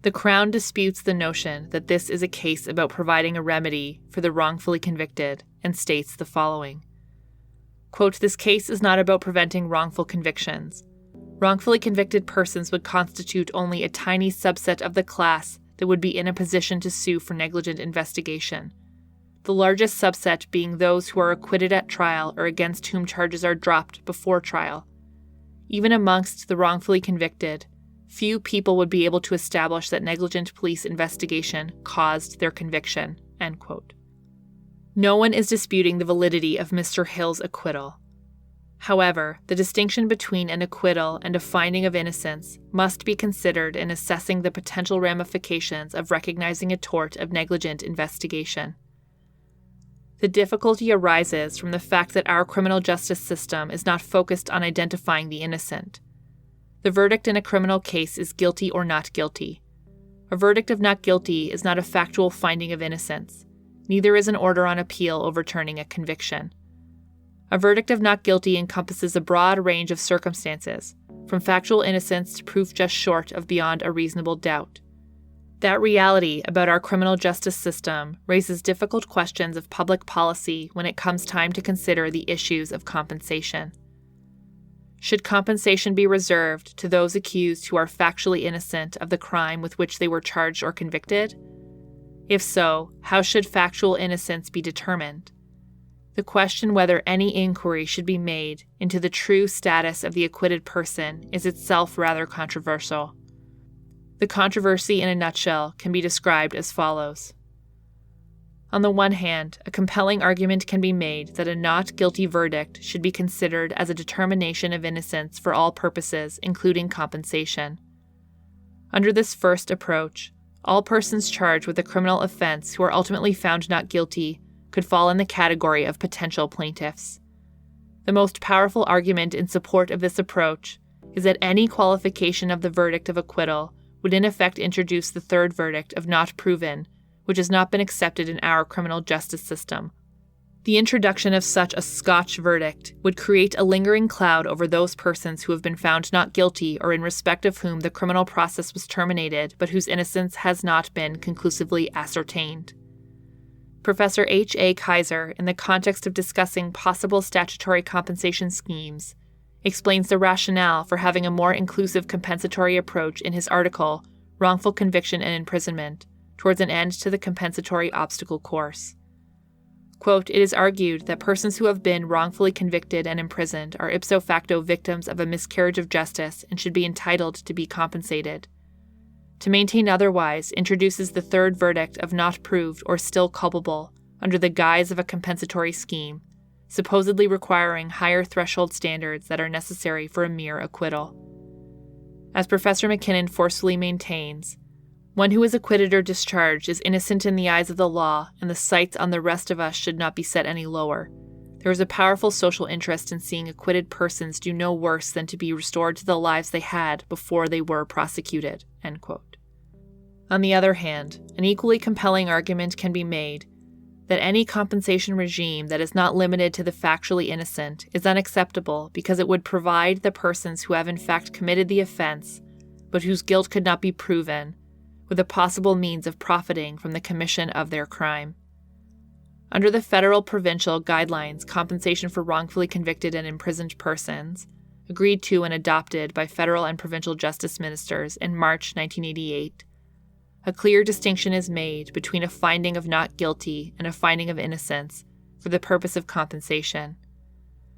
The Crown disputes the notion that this is a case about providing a remedy for the wrongfully convicted and states the following. Quote, "This case is not about preventing wrongful convictions. Wrongfully convicted persons would constitute only a tiny subset of the class that would be in a position to sue for negligent investigation, the largest subset being those who are acquitted at trial or against whom charges are dropped before trial. Even amongst the wrongfully convicted, few people would be able to establish that negligent police investigation caused their conviction." End quote. No one is disputing the validity of Mr. Hill's acquittal. However, the distinction between an acquittal and a finding of innocence must be considered in assessing the potential ramifications of recognizing a tort of negligent investigation. The difficulty arises from the fact that our criminal justice system is not focused on identifying the innocent. The verdict in a criminal case is guilty or not guilty. A verdict of not guilty is not a factual finding of innocence. Neither is an order on appeal overturning a conviction. A verdict of not guilty encompasses a broad range of circumstances, from factual innocence to proof just short of beyond a reasonable doubt. That reality about our criminal justice system raises difficult questions of public policy when it comes time to consider the issues of compensation. Should compensation be reserved to those accused who are factually innocent of the crime with which they were charged or convicted? If so, how should factual innocence be determined? The question whether any inquiry should be made into the true status of the acquitted person is itself rather controversial. The controversy in a nutshell can be described as follows. On the one hand, a compelling argument can be made that a not guilty verdict should be considered as a determination of innocence for all purposes, including compensation. Under this first approach, all persons charged with a criminal offense who are ultimately found not guilty could fall in the category of potential plaintiffs. The most powerful argument in support of this approach is that any qualification of the verdict of acquittal would in effect introduce the third verdict of not proven, which has not been accepted in our criminal justice system. The introduction of such a Scotch verdict would create a lingering cloud over those persons who have been found not guilty or in respect of whom the criminal process was terminated but whose innocence has not been conclusively ascertained. Professor H.A. Kaiser, in the context of discussing possible statutory compensation schemes, explains the rationale for having a more inclusive compensatory approach in his article, Wrongful Conviction and Imprisonment, towards an end to the compensatory obstacle course. Quote, "It is argued that persons who have been wrongfully convicted and imprisoned are ipso facto victims of a miscarriage of justice and should be entitled to be compensated. To maintain otherwise introduces the third verdict of not proved or still culpable under the guise of a compensatory scheme, supposedly requiring higher threshold standards that are necessary for a mere acquittal. As Professor McKinnon forcefully maintains, one who is acquitted or discharged is innocent in the eyes of the law, and the sights on the rest of us should not be set any lower. There is a powerful social interest in seeing acquitted persons do no worse than to be restored to the lives they had before they were prosecuted." End quote. On the other hand, an equally compelling argument can be made that any compensation regime that is not limited to the factually innocent is unacceptable because it would provide the persons who have in fact committed the offense, but whose guilt could not be proven, with a possible means of profiting from the commission of their crime. Under the federal provincial guidelines compensation for wrongfully convicted and imprisoned persons, agreed to and adopted by federal and provincial justice ministers in March 1988, a clear distinction is made between a finding of not guilty and a finding of innocence for the purpose of compensation.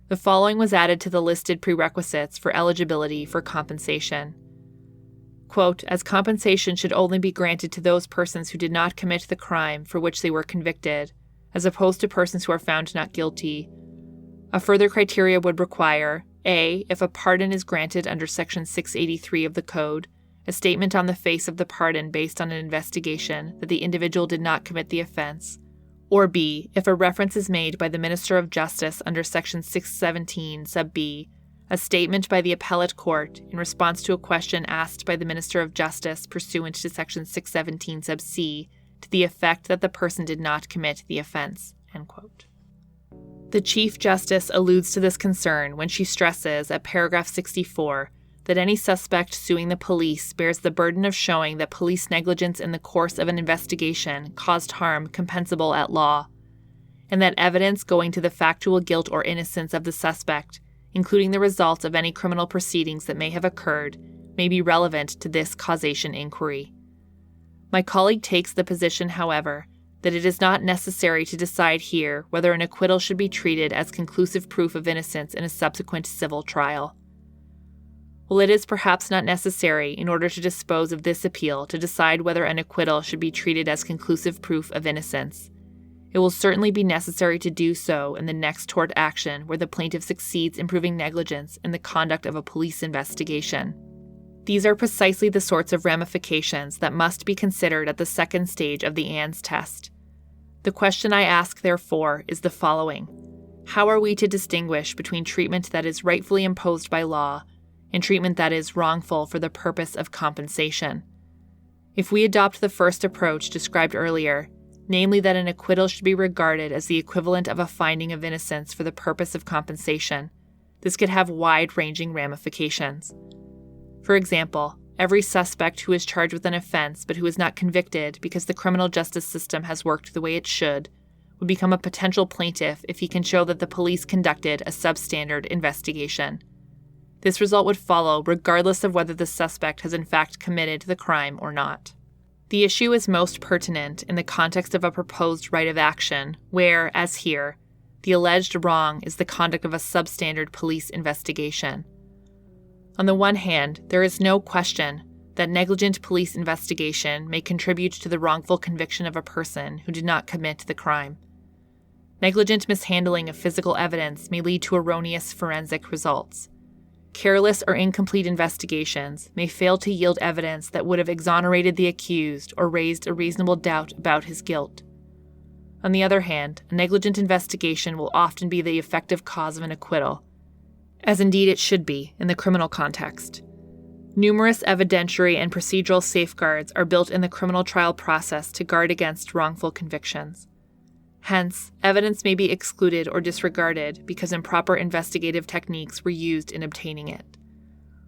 The following was added to the listed prerequisites for eligibility for compensation. Quote, "As compensation should only be granted to those persons who did not commit the crime for which they were convicted, as opposed to persons who are found not guilty. A further criteria would require, A, if a pardon is granted under Section 683 of the Code, a statement on the face of the pardon based on an investigation that the individual did not commit the offense, or B, if a reference is made by the Minister of Justice under Section 617 sub B, a statement by the appellate court in response to a question asked by the Minister of Justice pursuant to Section 617 sub C to the effect that the person did not commit the offense." End quote. The Chief Justice alludes to this concern when she stresses at paragraph 64 that any suspect suing the police bears the burden of showing that police negligence in the course of an investigation caused harm compensable at law, and that evidence going to the factual guilt or innocence of the suspect, including the results of any criminal proceedings that may have occurred, may be relevant to this causation inquiry. My colleague takes the position, however, that it is not necessary to decide here whether an acquittal should be treated as conclusive proof of innocence in a subsequent civil trial. While it is perhaps not necessary in order to dispose of this appeal to decide whether an acquittal should be treated as conclusive proof of innocence, it will certainly be necessary to do so in the next tort action where the plaintiff succeeds in proving negligence in the conduct of a police investigation. These are precisely the sorts of ramifications that must be considered at the second stage of the Ann's test. The question I ask, therefore, is the following. How are we to distinguish between treatment that is rightfully imposed by law and treatment that is wrongful for the purpose of compensation. If we adopt the first approach described earlier, namely that an acquittal should be regarded as the equivalent of a finding of innocence for the purpose of compensation, this could have wide-ranging ramifications. For example, every suspect who is charged with an offense but who is not convicted because the criminal justice system has worked the way it should would become a potential plaintiff if he can show that the police conducted a substandard investigation. This result would follow regardless of whether the suspect has in fact committed the crime or not. The issue is most pertinent in the context of a proposed right of action where, as here, the alleged wrong is the conduct of a substandard police investigation. On the one hand, there is no question that negligent police investigation may contribute to the wrongful conviction of a person who did not commit the crime. Negligent mishandling of physical evidence may lead to erroneous forensic results. Careless or incomplete investigations may fail to yield evidence that would have exonerated the accused or raised a reasonable doubt about his guilt. On the other hand, a negligent investigation will often be the effective cause of an acquittal, as indeed it should be in the criminal context. Numerous evidentiary and procedural safeguards are built in the criminal trial process to guard against wrongful convictions. Hence, evidence may be excluded or disregarded because improper investigative techniques were used in obtaining it.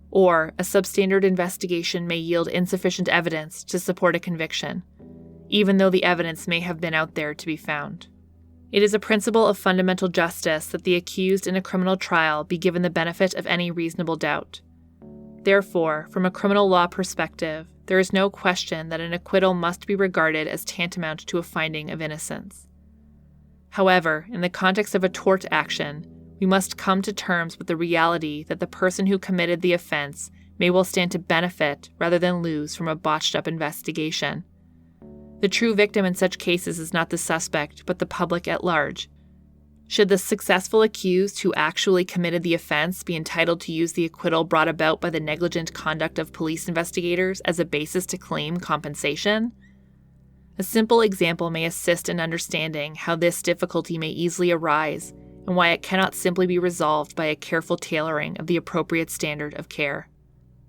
Or, a substandard investigation may yield insufficient evidence to support a conviction, even though the evidence may have been out there to be found. It is a principle of fundamental justice that the accused in a criminal trial be given the benefit of any reasonable doubt. Therefore, from a criminal law perspective, there is no question that an acquittal must be regarded as tantamount to a finding of innocence. However, in the context of a tort action, we must come to terms with the reality that the person who committed the offense may well stand to benefit rather than lose from a botched-up investigation. The true victim in such cases is not the suspect, but the public at large. Should the successful accused who actually committed the offense be entitled to use the acquittal brought about by the negligent conduct of police investigators as a basis to claim compensation? A simple example may assist in understanding how this difficulty may easily arise and why it cannot simply be resolved by a careful tailoring of the appropriate standard of care.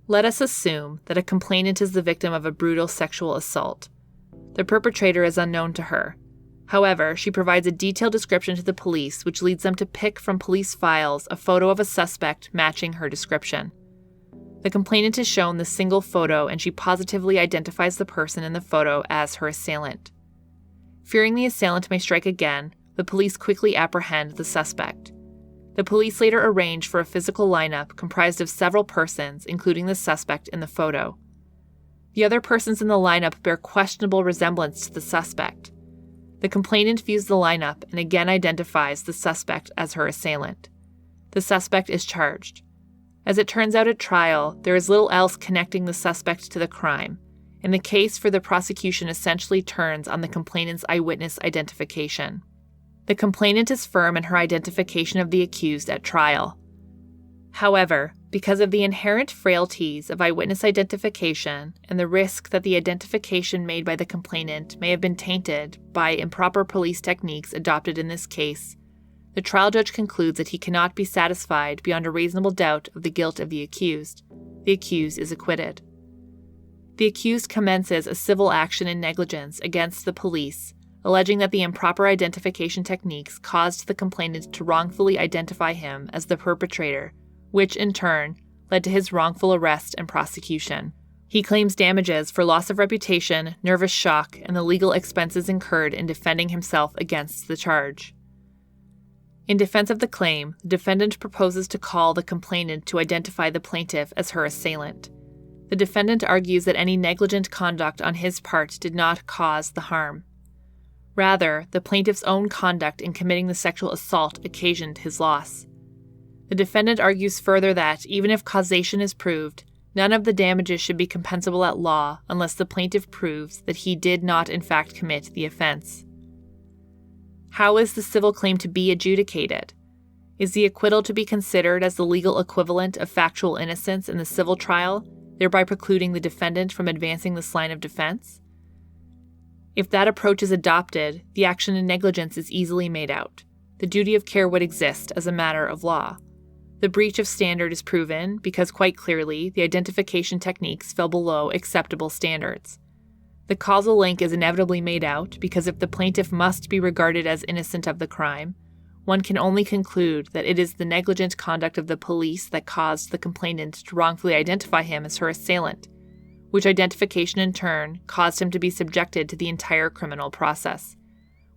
Let us assume that a complainant is the victim of a brutal sexual assault. The perpetrator is unknown to her. However, she provides a detailed description to the police which leads them to pick from police files a photo of a suspect matching her description. The complainant is shown the single photo and she positively identifies the person in the photo as her assailant. Fearing the assailant may strike again, the police quickly apprehend the suspect. The police later arrange for a physical lineup comprised of several persons, including the suspect in the photo. The other persons in the lineup bear questionable resemblance to the suspect. The complainant views the lineup and again identifies the suspect as her assailant. The suspect is charged. As it turns out at trial, there is little else connecting the suspect to the crime, and the case for the prosecution essentially turns on the complainant's eyewitness identification. The complainant is firm in her identification of the accused at trial. However, because of the inherent frailties of eyewitness identification and the risk that the identification made by the complainant may have been tainted by improper police techniques adopted in this case, the trial judge concludes that he cannot be satisfied beyond a reasonable doubt of the guilt of the accused. The accused is acquitted. The accused commences a civil action in negligence against the police, alleging that the improper identification techniques caused the complainant to wrongfully identify him as the perpetrator, which in turn led to his wrongful arrest and prosecution. He claims damages for loss of reputation, nervous shock, and the legal expenses incurred in defending himself against the charge. In defense of the claim, the defendant proposes to call the complainant to identify the plaintiff as her assailant. The defendant argues that any negligent conduct on his part did not cause the harm. Rather, the plaintiff's own conduct in committing the sexual assault occasioned his loss. The defendant argues further that, even if causation is proved, none of the damages should be compensable at law unless the plaintiff proves that he did not in fact commit the offense. How is the civil claim to be adjudicated? Is the acquittal to be considered as the legal equivalent of factual innocence in the civil trial, thereby precluding the defendant from advancing this line of defense? If that approach is adopted, the action in negligence is easily made out. The duty of care would exist as a matter of law. The breach of standard is proven because, quite clearly, the identification techniques fell below acceptable standards. The causal link is inevitably made out because if the plaintiff must be regarded as innocent of the crime, one can only conclude that it is the negligent conduct of the police that caused the complainant to wrongfully identify him as her assailant, which identification in turn caused him to be subjected to the entire criminal process.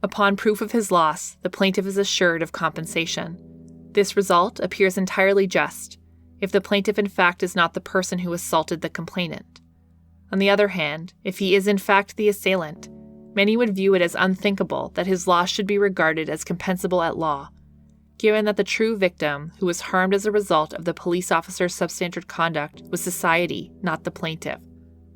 Upon proof of his loss, the plaintiff is assured of compensation. This result appears entirely just, if the plaintiff in fact is not the person who assaulted the complainant. On the other hand, if he is in fact the assailant, many would view it as unthinkable that his loss should be regarded as compensable at law, given that the true victim who was harmed as a result of the police officer's substandard conduct was society, not the plaintiff.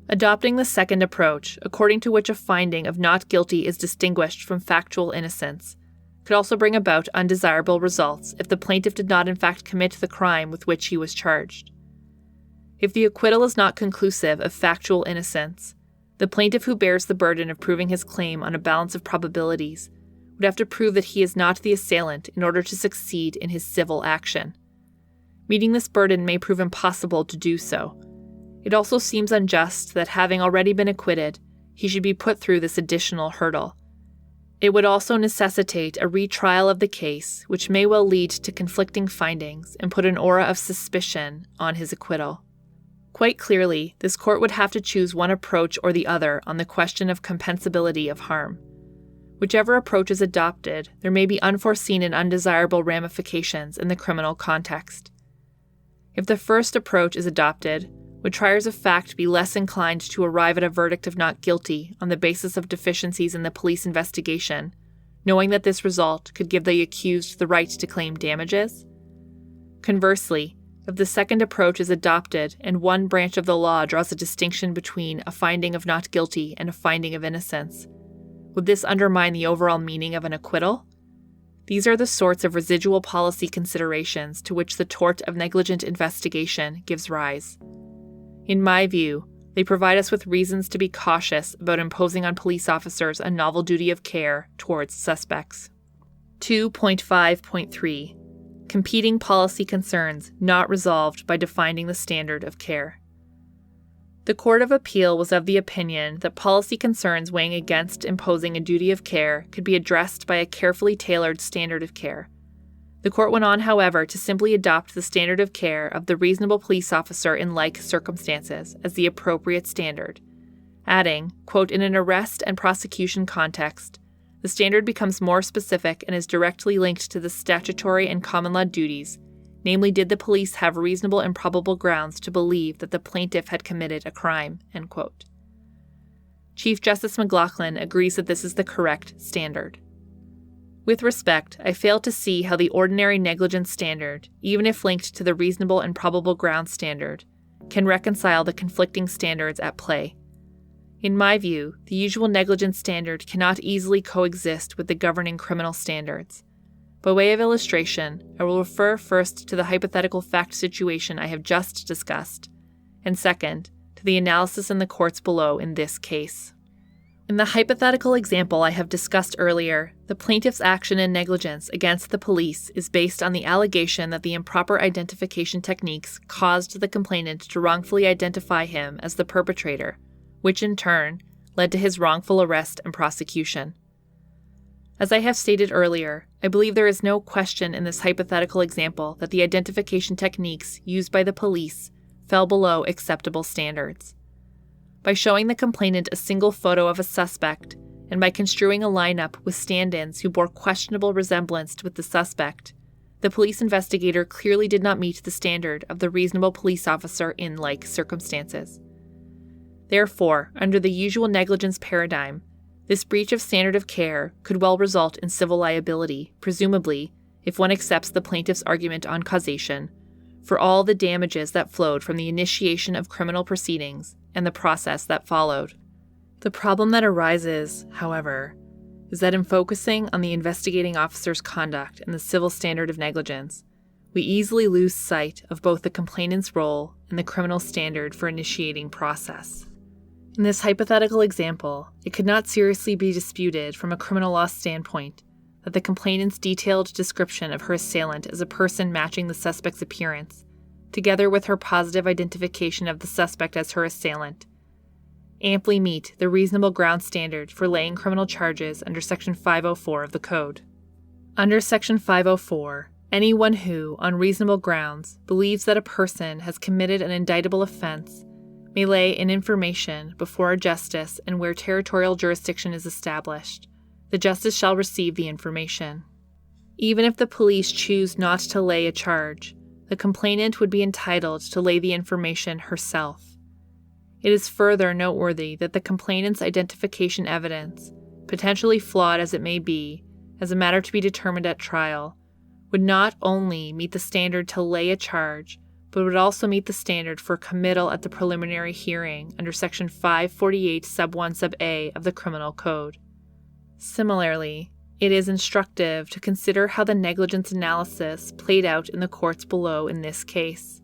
Adopting the second approach, according to which a finding of not guilty is distinguished from factual innocence, could also bring about undesirable results if the plaintiff did not in fact commit the crime with which he was charged. If the acquittal is not conclusive of factual innocence, the plaintiff who bears the burden of proving his claim on a balance of probabilities would have to prove that he is not the assailant in order to succeed in his civil action. Meeting this burden may prove impossible to do so. It also seems unjust that, having already been acquitted, he should be put through this additional hurdle. It would also necessitate a retrial of the case, which may well lead to conflicting findings and put an aura of suspicion on his acquittal. Quite clearly, this court would have to choose one approach or the other on the question of compensability of harm. Whichever approach is adopted, there may be unforeseen and undesirable ramifications in the criminal context. If the first approach is adopted, would triers of fact be less inclined to arrive at a verdict of not guilty on the basis of deficiencies in the police investigation, knowing that this result could give the accused the right to claim damages? Conversely, if the second approach is adopted and one branch of the law draws a distinction between a finding of not guilty and a finding of innocence, would this undermine the overall meaning of an acquittal? These are the sorts of residual policy considerations to which the tort of negligent investigation gives rise. In my view, they provide us with reasons to be cautious about imposing on police officers a novel duty of care towards suspects. 2.5.3 Competing policy concerns not resolved by defining the standard of care. The Court of Appeal was of the opinion that policy concerns weighing against imposing a duty of care could be addressed by a carefully tailored standard of care. The court went on, however, to simply adopt the standard of care of the reasonable police officer in like circumstances as the appropriate standard, adding, quote, in an arrest and prosecution context, the standard becomes more specific and is directly linked to the statutory and common law duties, namely, did the police have reasonable and probable grounds to believe that the plaintiff had committed a crime, end quote. Chief Justice McLaughlin agrees that this is the correct standard. With respect, I fail to see how the ordinary negligence standard, even if linked to the reasonable and probable grounds standard, can reconcile the conflicting standards at play. In my view, the usual negligence standard cannot easily coexist with the governing criminal standards. By way of illustration, I will refer first to the hypothetical fact situation I have just discussed, and second, to the analysis in the courts below in this case. In the hypothetical example I have discussed earlier, the plaintiff's action in negligence against the police is based on the allegation that the improper identification techniques caused the complainant to wrongfully identify him as the perpetrator, which in turn led to his wrongful arrest and prosecution. As I have stated earlier, I believe there is no question in this hypothetical example that the identification techniques used by the police fell below acceptable standards. By showing the complainant a single photo of a suspect, and by construing a lineup with stand-ins who bore questionable resemblance with the suspect, the police investigator clearly did not meet the standard of the reasonable police officer in like circumstances. Therefore, under the usual negligence paradigm, this breach of standard of care could well result in civil liability, presumably, if one accepts the plaintiff's argument on causation, for all the damages that flowed from the initiation of criminal proceedings and the process that followed. The problem that arises, however, is that in focusing on the investigating officer's conduct and the civil standard of negligence, we easily lose sight of both the complainant's role and the criminal standard for initiating process. In this hypothetical example, it could not seriously be disputed from a criminal law standpoint that the complainant's detailed description of her assailant as a person matching the suspect's appearance, together with her positive identification of the suspect as her assailant, amply meet the reasonable ground standard for laying criminal charges under Section 504 of the Code. Under Section 504, anyone who, on reasonable grounds, believes that a person has committed an indictable offense may lay an information before a justice, and where territorial jurisdiction is established, the justice shall receive the information. Even if the police choose not to lay a charge, the complainant would be entitled to lay the information herself. It is further noteworthy that the complainant's identification evidence, potentially flawed as it may be, as a matter to be determined at trial, would not only meet the standard to lay a charge, but would also meet the standard for committal at the preliminary hearing under Section 548 sub 1 sub a of the Criminal Code. Similarly, it is instructive to consider how the negligence analysis played out in the courts below in this case.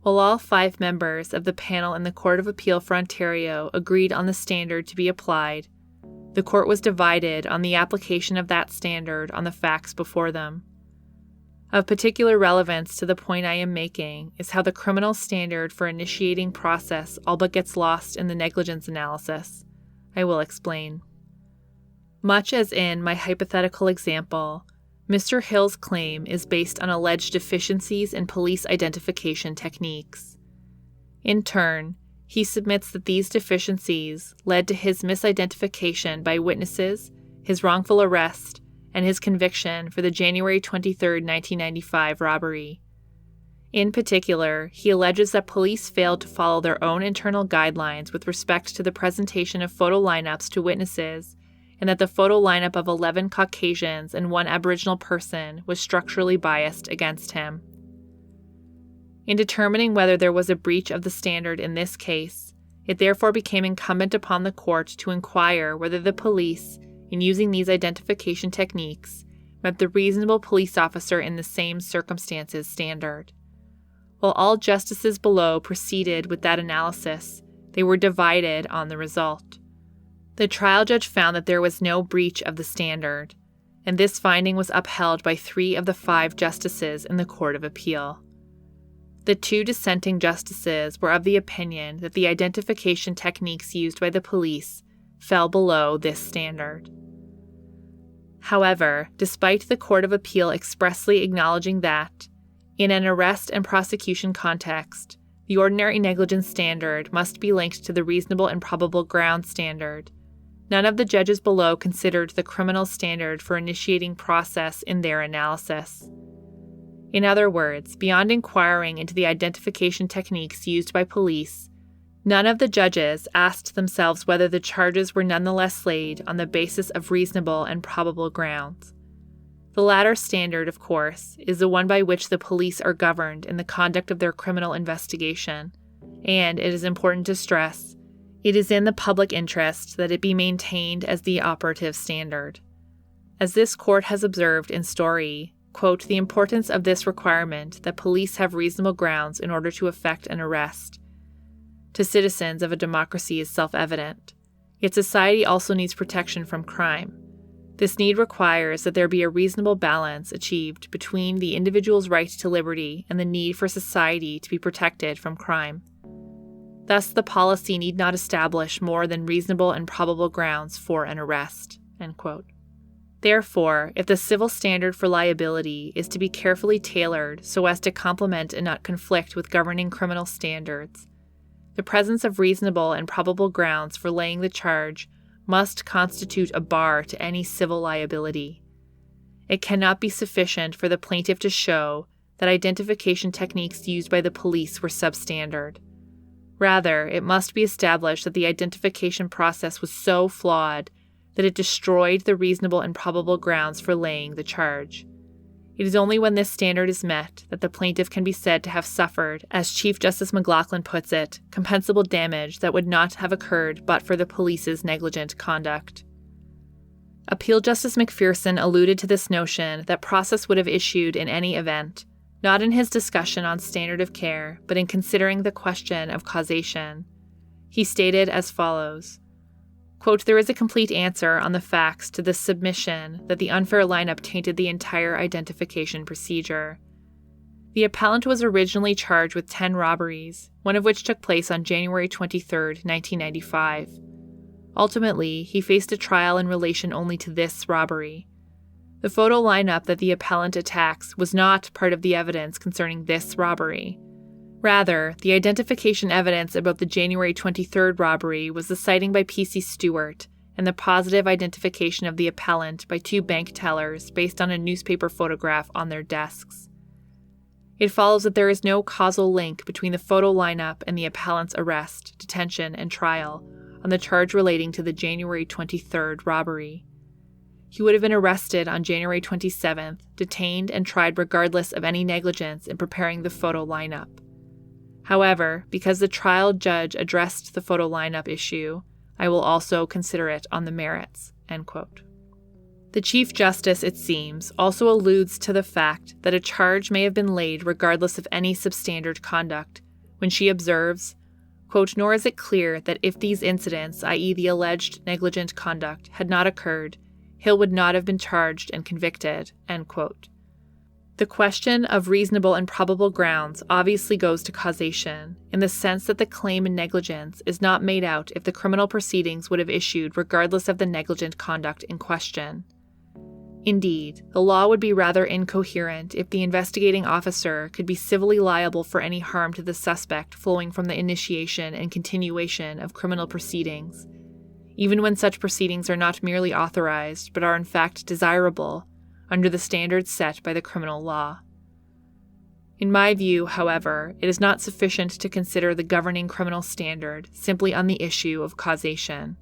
While all 5 members of the panel in the Court of Appeal for Ontario agreed on the standard to be applied, the court was divided on the application of that standard on the facts before them. Of particular relevance to the point I am making is how the criminal standard for initiating process all but gets lost in the negligence analysis. I will explain. Much as in my hypothetical example, Mr. Hill's claim is based on alleged deficiencies in police identification techniques. In turn, he submits that these deficiencies led to his misidentification by witnesses, his wrongful arrest, and his conviction for the January 23, 1995 robbery. In particular, he alleges that police failed to follow their own internal guidelines with respect to the presentation of photo lineups to witnesses, and that the photo lineup of 11 Caucasians and 1 Aboriginal person was structurally biased against him. In determining whether there was a breach of the standard in this case, it therefore became incumbent upon the court to inquire whether the police, in using these identification techniques, met the reasonable police officer in the same circumstances standard. While all justices below proceeded with that analysis, they were divided on the result. The trial judge found that there was no breach of the standard, and this finding was upheld by 3 of the 5 justices in the Court of Appeal. The 2 dissenting justices were of the opinion that the identification techniques used by the police fell below this standard. However, despite the Court of Appeal expressly acknowledging that, in an arrest and prosecution context, the ordinary negligence standard must be linked to the reasonable and probable ground standard, none of the judges below considered the criminal standard for initiating process in their analysis. In other words, beyond inquiring into the identification techniques used by police, none of the judges asked themselves whether the charges were nonetheless laid on the basis of reasonable and probable grounds. The latter standard, of course, is the one by which the police are governed in the conduct of their criminal investigation, and, it is important to stress, it is in the public interest that it be maintained as the operative standard. As this court has observed in Story, quote, the importance of this requirement that police have reasonable grounds in order to effect an arrest to citizens of a democracy is self-evident. Yet society also needs protection from crime. This need requires that there be a reasonable balance achieved between the individual's right to liberty and the need for society to be protected from crime. Thus, the policy need not establish more than reasonable and probable grounds for an arrest, end quote. Therefore, if the civil standard for liability is to be carefully tailored so as to complement and not conflict with governing criminal standards, the presence of reasonable and probable grounds for laying the charge must constitute a bar to any civil liability. It cannot be sufficient for the plaintiff to show that identification techniques used by the police were substandard. Rather, it must be established that the identification process was so flawed that it destroyed the reasonable and probable grounds for laying the charge. It is only when this standard is met that the plaintiff can be said to have suffered, as Chief Justice McLaughlin puts it, compensable damage that would not have occurred but for the police's negligent conduct. Appeal Justice McPherson alluded to this notion that process would have issued in any event, not in his discussion on standard of care, but in considering the question of causation. He stated as follows, Quote, there is a complete answer on the facts to the submission that the unfair lineup tainted the entire identification procedure. The appellant was originally charged with 10 robberies, one of which took place on January 23, 1995. Ultimately, he faced a trial in relation only to this robbery. The photo lineup that the appellant attacks was not part of the evidence concerning this robbery. Rather, the identification evidence about the January 23rd robbery was the citing by P.C. Stewart and the positive identification of the appellant by 2 bank tellers based on a newspaper photograph on their desks. It follows that there is no causal link between the photo lineup and the appellant's arrest, detention, and trial on the charge relating to the January 23rd robbery. He would have been arrested on January 27th, detained and tried regardless of any negligence in preparing the photo lineup. However, because the trial judge addressed the photo lineup issue, I will also consider it on the merits." End quote. The Chief Justice, it seems, also alludes to the fact that a charge may have been laid regardless of any substandard conduct, when she observes, quote, "Nor is it clear that if these incidents, i.e. the alleged negligent conduct, had not occurred, Hill would not have been charged and convicted." End quote. The question of reasonable and probable grounds obviously goes to causation, in the sense that the claim in negligence is not made out if the criminal proceedings would have issued regardless of the negligent conduct in question. Indeed, the law would be rather incoherent if the investigating officer could be civilly liable for any harm to the suspect flowing from the initiation and continuation of criminal proceedings, even when such proceedings are not merely authorized but are in fact desirable, under the standards set by the criminal law. In my view, however, it is not sufficient to consider the governing criminal standard simply on the issue of causation.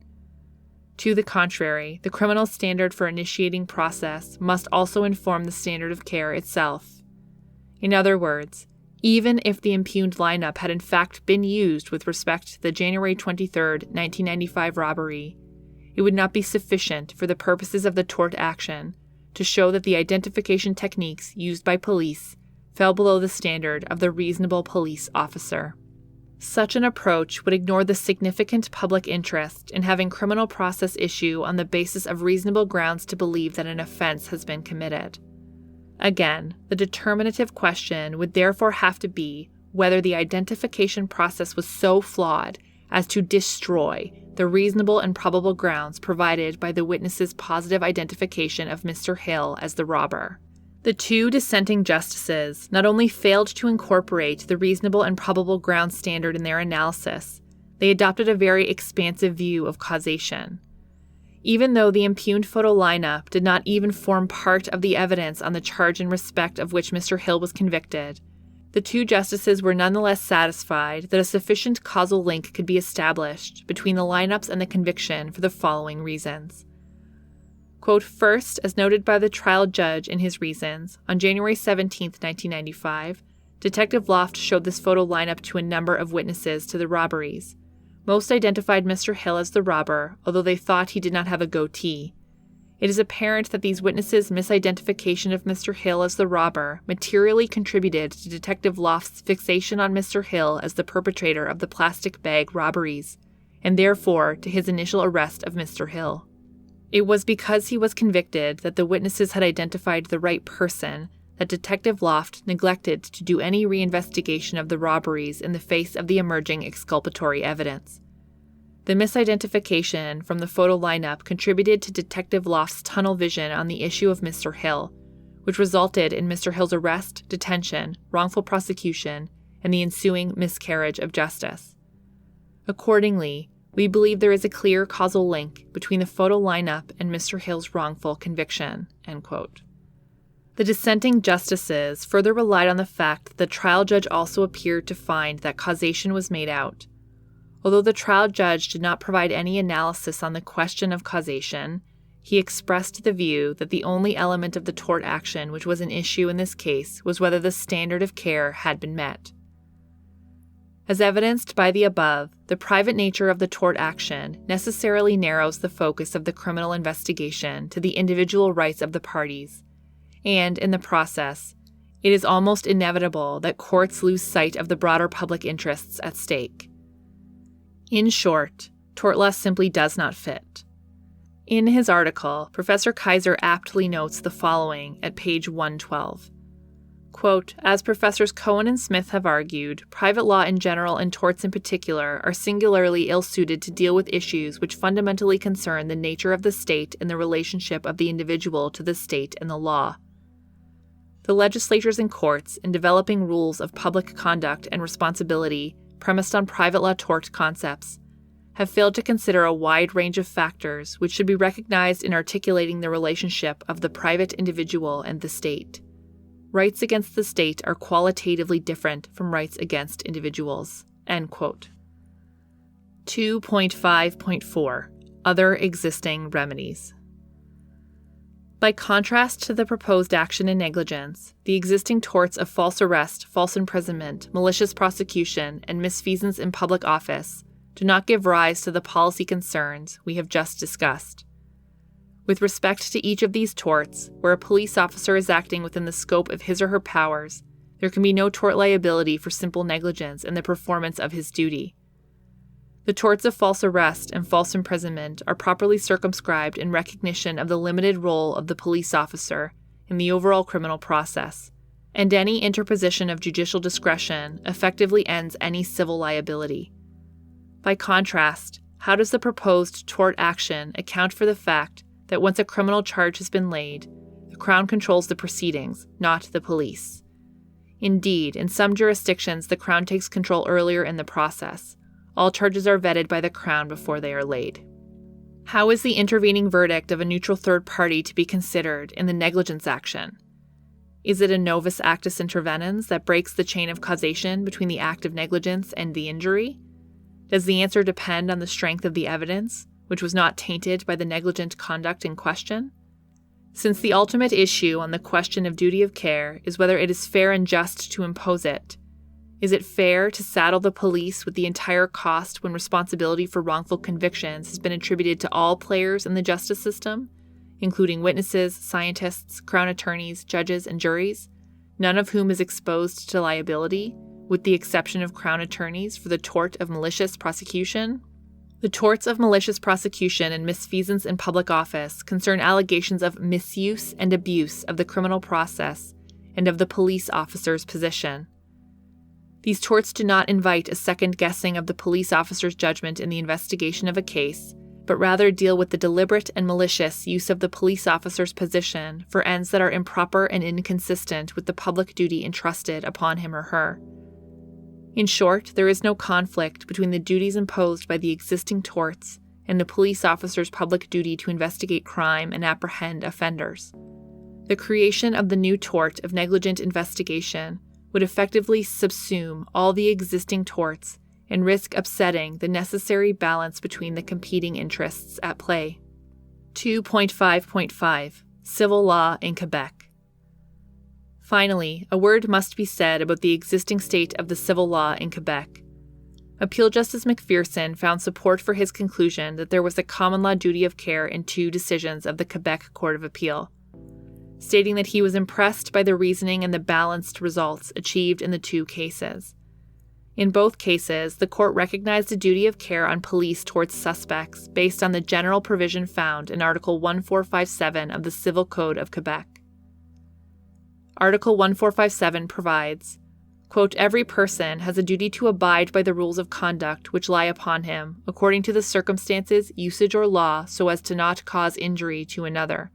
To the contrary, the criminal standard for initiating process must also inform the standard of care itself. In other words, even if the impugned lineup had in fact been used with respect to the January 23, 1995 robbery, it would not be sufficient for the purposes of the tort action to show that the identification techniques used by police fell below the standard of the reasonable police officer. Such an approach would ignore the significant public interest in having criminal process issue on the basis of reasonable grounds to believe that an offense has been committed. Again, the determinative question would therefore have to be whether the identification process was so flawed as to destroy the reasonable and probable grounds provided by the witness's positive identification of Mr. Hill as the robber. The 2 dissenting justices not only failed to incorporate the reasonable and probable grounds standard in their analysis, they adopted a very expansive view of causation. Even though the impugned photo lineup did not even form part of the evidence on the charge in respect of which Mr. Hill was convicted, the 2 justices were nonetheless satisfied that a sufficient causal link could be established between the lineups and the conviction for the following reasons. Quote, "First, as noted by the trial judge in his reasons, on January 17, 1995, Detective Loft showed this photo lineup to a number of witnesses to the robberies. Most identified Mr. Hill as the robber, although they thought he did not have a goatee. It is apparent that these witnesses' misidentification of Mr. Hill as the robber materially contributed to Detective Loft's fixation on Mr. Hill as the perpetrator of the plastic bag robberies, and therefore to his initial arrest of Mr. Hill. It was because he was convicted that the witnesses had identified the right person that Detective Loft neglected to do any reinvestigation of the robberies in the face of the emerging exculpatory evidence. The misidentification from the photo lineup contributed to Detective Loft's tunnel vision on the issue of Mr. Hill, which resulted in Mr. Hill's arrest, detention, wrongful prosecution, and the ensuing miscarriage of justice. Accordingly, we believe there is a clear causal link between the photo lineup and Mr. Hill's wrongful conviction." End quote. The dissenting justices further relied on the fact that the trial judge also appeared to find that causation was made out. Although the trial judge did not provide any analysis on the question of causation, he expressed the view that the only element of the tort action which was an issue in this case was whether the standard of care had been met. As evidenced by the above, the private nature of the tort action necessarily narrows the focus of the criminal investigation to the individual rights of the parties, and, in the process, it is almost inevitable that courts lose sight of the broader public interests at stake. In short, Tort law simply does not fit. In his article, Professor Kaiser aptly notes the following at page 112. Quote, as Professors Cohen and Smith have argued, private law in general and torts in particular are singularly ill-suited to deal with issues which fundamentally concern the nature of the state and the relationship of the individual to the state and the law. The legislatures and courts, in developing rules of public conduct and responsibility premised on private law tort concepts, have failed to consider a wide range of factors which should be recognized in articulating the relationship of the private individual and the state. Rights against the state are qualitatively different from rights against individuals. End quote. 2.5.4 Other existing remedies. By contrast to the proposed action in negligence, the existing torts of false arrest, false imprisonment, malicious prosecution, and misfeasance in public office do not give rise to the policy concerns we have just discussed. With respect to each of these torts, where a police officer is acting within the scope of his or her powers, there can be no tort liability for simple negligence in the performance of his duty. The torts of false arrest and false imprisonment are properly circumscribed in recognition of the limited role of the police officer in the overall criminal process, and any interposition of judicial discretion effectively ends any civil liability. By contrast, how does the proposed tort action account for the fact that once a criminal charge has been laid, the Crown controls the proceedings, not the police? Indeed, in some jurisdictions, the Crown takes control earlier in the process. All charges are vetted by the Crown before they are laid. How is the intervening verdict of a neutral third party to be considered in the negligence action? Is it a novus actus intervenens that breaks the chain of causation between the act of negligence and the injury? Does the answer depend on the strength of the evidence, which was not tainted by the negligent conduct in question? Since the ultimate issue on the question of duty of care is whether it is fair and just to impose it, is it fair to saddle the police with the entire cost when responsibility for wrongful convictions has been attributed to all players in the justice system, including witnesses, scientists, Crown attorneys, judges, and juries, none of whom is exposed to liability, with the exception of Crown attorneys for the tort of malicious prosecution? The torts of malicious prosecution and misfeasance in public office concern allegations of misuse and abuse of the criminal process and of the police officer's position. These torts do not invite a second guessing of the police officer's judgment in the investigation of a case, but rather deal with the deliberate and malicious use of the police officer's position for ends that are improper and inconsistent with the public duty entrusted upon him or her. In short, there is no conflict between the duties imposed by the existing torts and the police officer's public duty to investigate crime and apprehend offenders. The creation of the new tort of negligent investigation would effectively subsume all the existing torts and risk upsetting the necessary balance between the competing interests at play. 2.5.5 Civil Law in Quebec. Finally, a word must be said about the existing state of the civil law in Quebec. Appeal Justice McPherson found support for his conclusion that there was a common law duty of care in two decisions of the Quebec Court of Appeal, stating that he was impressed by the reasoning and the balanced results achieved in the two cases. In both cases, the court recognized a duty of care on police towards suspects based on the general provision found in Article 1457 of the Civil Code of Quebec. Article 1457 provides, quote, every person has a duty to abide by the rules of conduct which lie upon him, according to the circumstances, usage, or law, so as to not cause injury to another.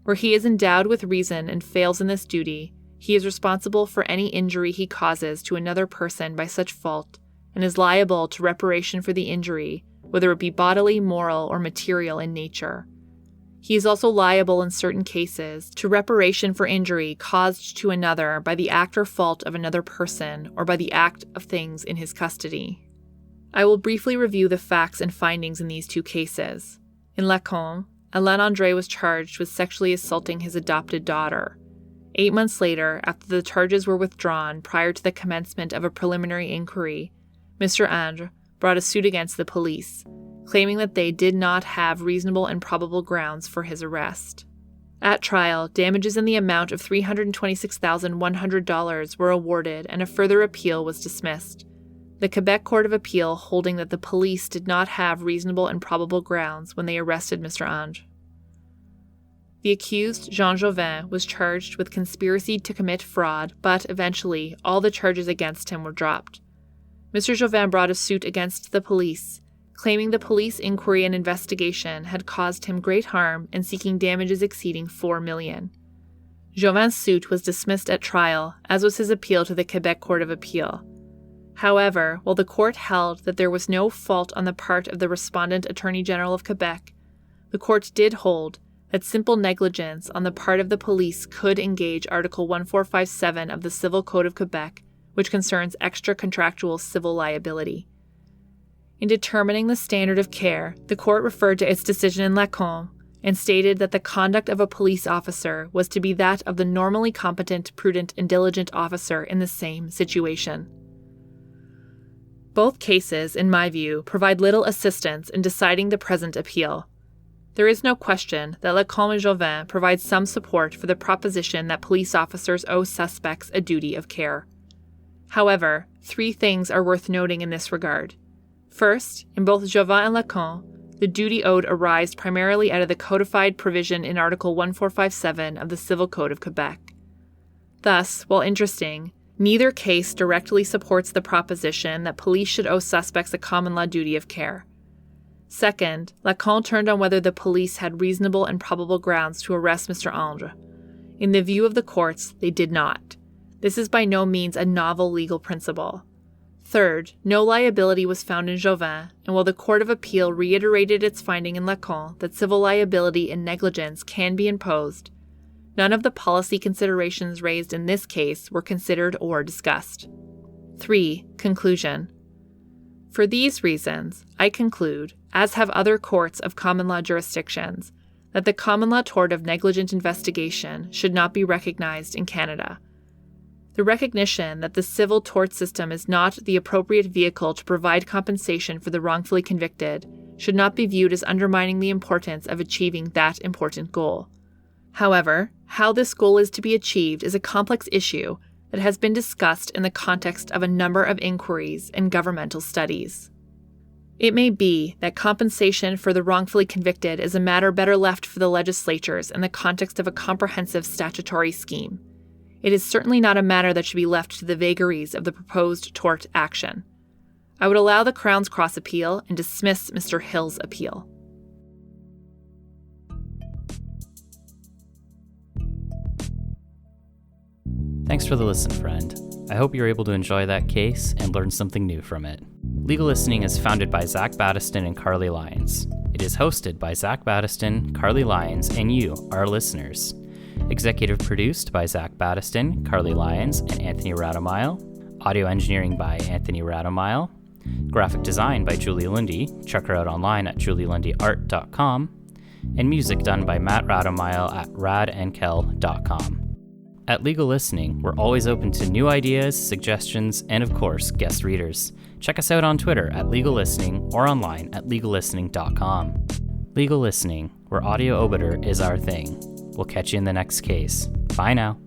Where he is endowed with reason and fails in this duty, he is responsible for any injury he causes to another person by such fault, and is liable to reparation for the injury, whether it be bodily, moral, or material in nature. He is also liable in certain cases to reparation for injury caused to another by the act or fault of another person or by the act of things in his custody. I will briefly review the facts and findings in these two cases. In Lacombe, Alain André was charged with sexually assaulting his adopted daughter. 8 months later, after the charges were withdrawn prior to the commencement of a preliminary inquiry, Mr. Andre brought a suit against the police, claiming that they did not have reasonable and probable grounds for his arrest. At trial, damages in the amount of $326,100 were awarded and a further appeal was dismissed, the Quebec Court of Appeal holding that the police did not have reasonable and probable grounds when they arrested Mr. Ange. The accused, Jean Jovin, was charged with conspiracy to commit fraud, but eventually all the charges against him were dropped. Mr. Jovin brought a suit against the police, claiming the police inquiry and investigation had caused him great harm and seeking damages exceeding $4 million. Jovin's suit was dismissed at trial, as was his appeal to the Quebec Court of Appeal. However, while the court held that there was no fault on the part of the respondent Attorney General of Quebec, the court did hold that simple negligence on the part of the police could engage Article 1457 of the Civil Code of Quebec, which concerns extra-contractual civil liability. In determining the standard of care, the court referred to its decision in Lacombe and stated that the conduct of a police officer was to be that of the normally competent, prudent, and diligent officer in the same situation. Both cases, in my view, provide little assistance in deciding the present appeal. There is no question that Lacombe and Jovin provide some support for the proposition that police officers owe suspects a duty of care. However, 3 things are worth noting in this regard. First, in both Jovin and Lacombe, the duty owed arised primarily out of the codified provision in Article 1457 of the Civil Code of Quebec. Thus, while interesting, neither case directly supports the proposition that police should owe suspects a common law duty of care. Second, Lacombe turned on whether the police had reasonable and probable grounds to arrest Mr. Ange. In the view of the courts, they did not. This is by no means a novel legal principle. Third, no liability was found in Jovin, and while the Court of Appeal reiterated its finding in Lacombe that civil liability and negligence can be imposed, none of the policy considerations raised in this case were considered or discussed. 3. Conclusion. For these reasons, I conclude, as have other courts of common law jurisdictions, that the common law tort of negligent investigation should not be recognized in Canada. The recognition that the civil tort system is not the appropriate vehicle to provide compensation for the wrongfully convicted should not be viewed as undermining the importance of achieving that important goal. However, how this goal is to be achieved is a complex issue that has been discussed in the context of a number of inquiries and governmental studies. It may be that compensation for the wrongfully convicted is a matter better left for the legislatures in the context of a comprehensive statutory scheme. It is certainly not a matter that should be left to the vagaries of the proposed tort action. I would allow the Crown's Cross appeal and dismiss Mr. Hill's appeal. Thanks for the listen, friend. I hope you're able to enjoy that case and learn something new from it. Legal Listening is founded by Zach Battiston and Carly Lyons. It is hosted by Zach Battiston, Carly Lyons, and you, our listeners. Executive produced by Zach Battiston, Carly Lyons, and Anthony Radomile. Audio engineering by Anthony Radomile. Graphic design by Julie Lundy. Check her out online at julielundyart.com. And music done by Matt Radomile at radandkel.com. At Legal Listening, we're always open to new ideas, suggestions, and of course, guest readers. Check us out on Twitter at Legal Listening or online at legallistening.com. Legal Listening, where audio obiter is our thing. We'll catch you in the next case. Bye now.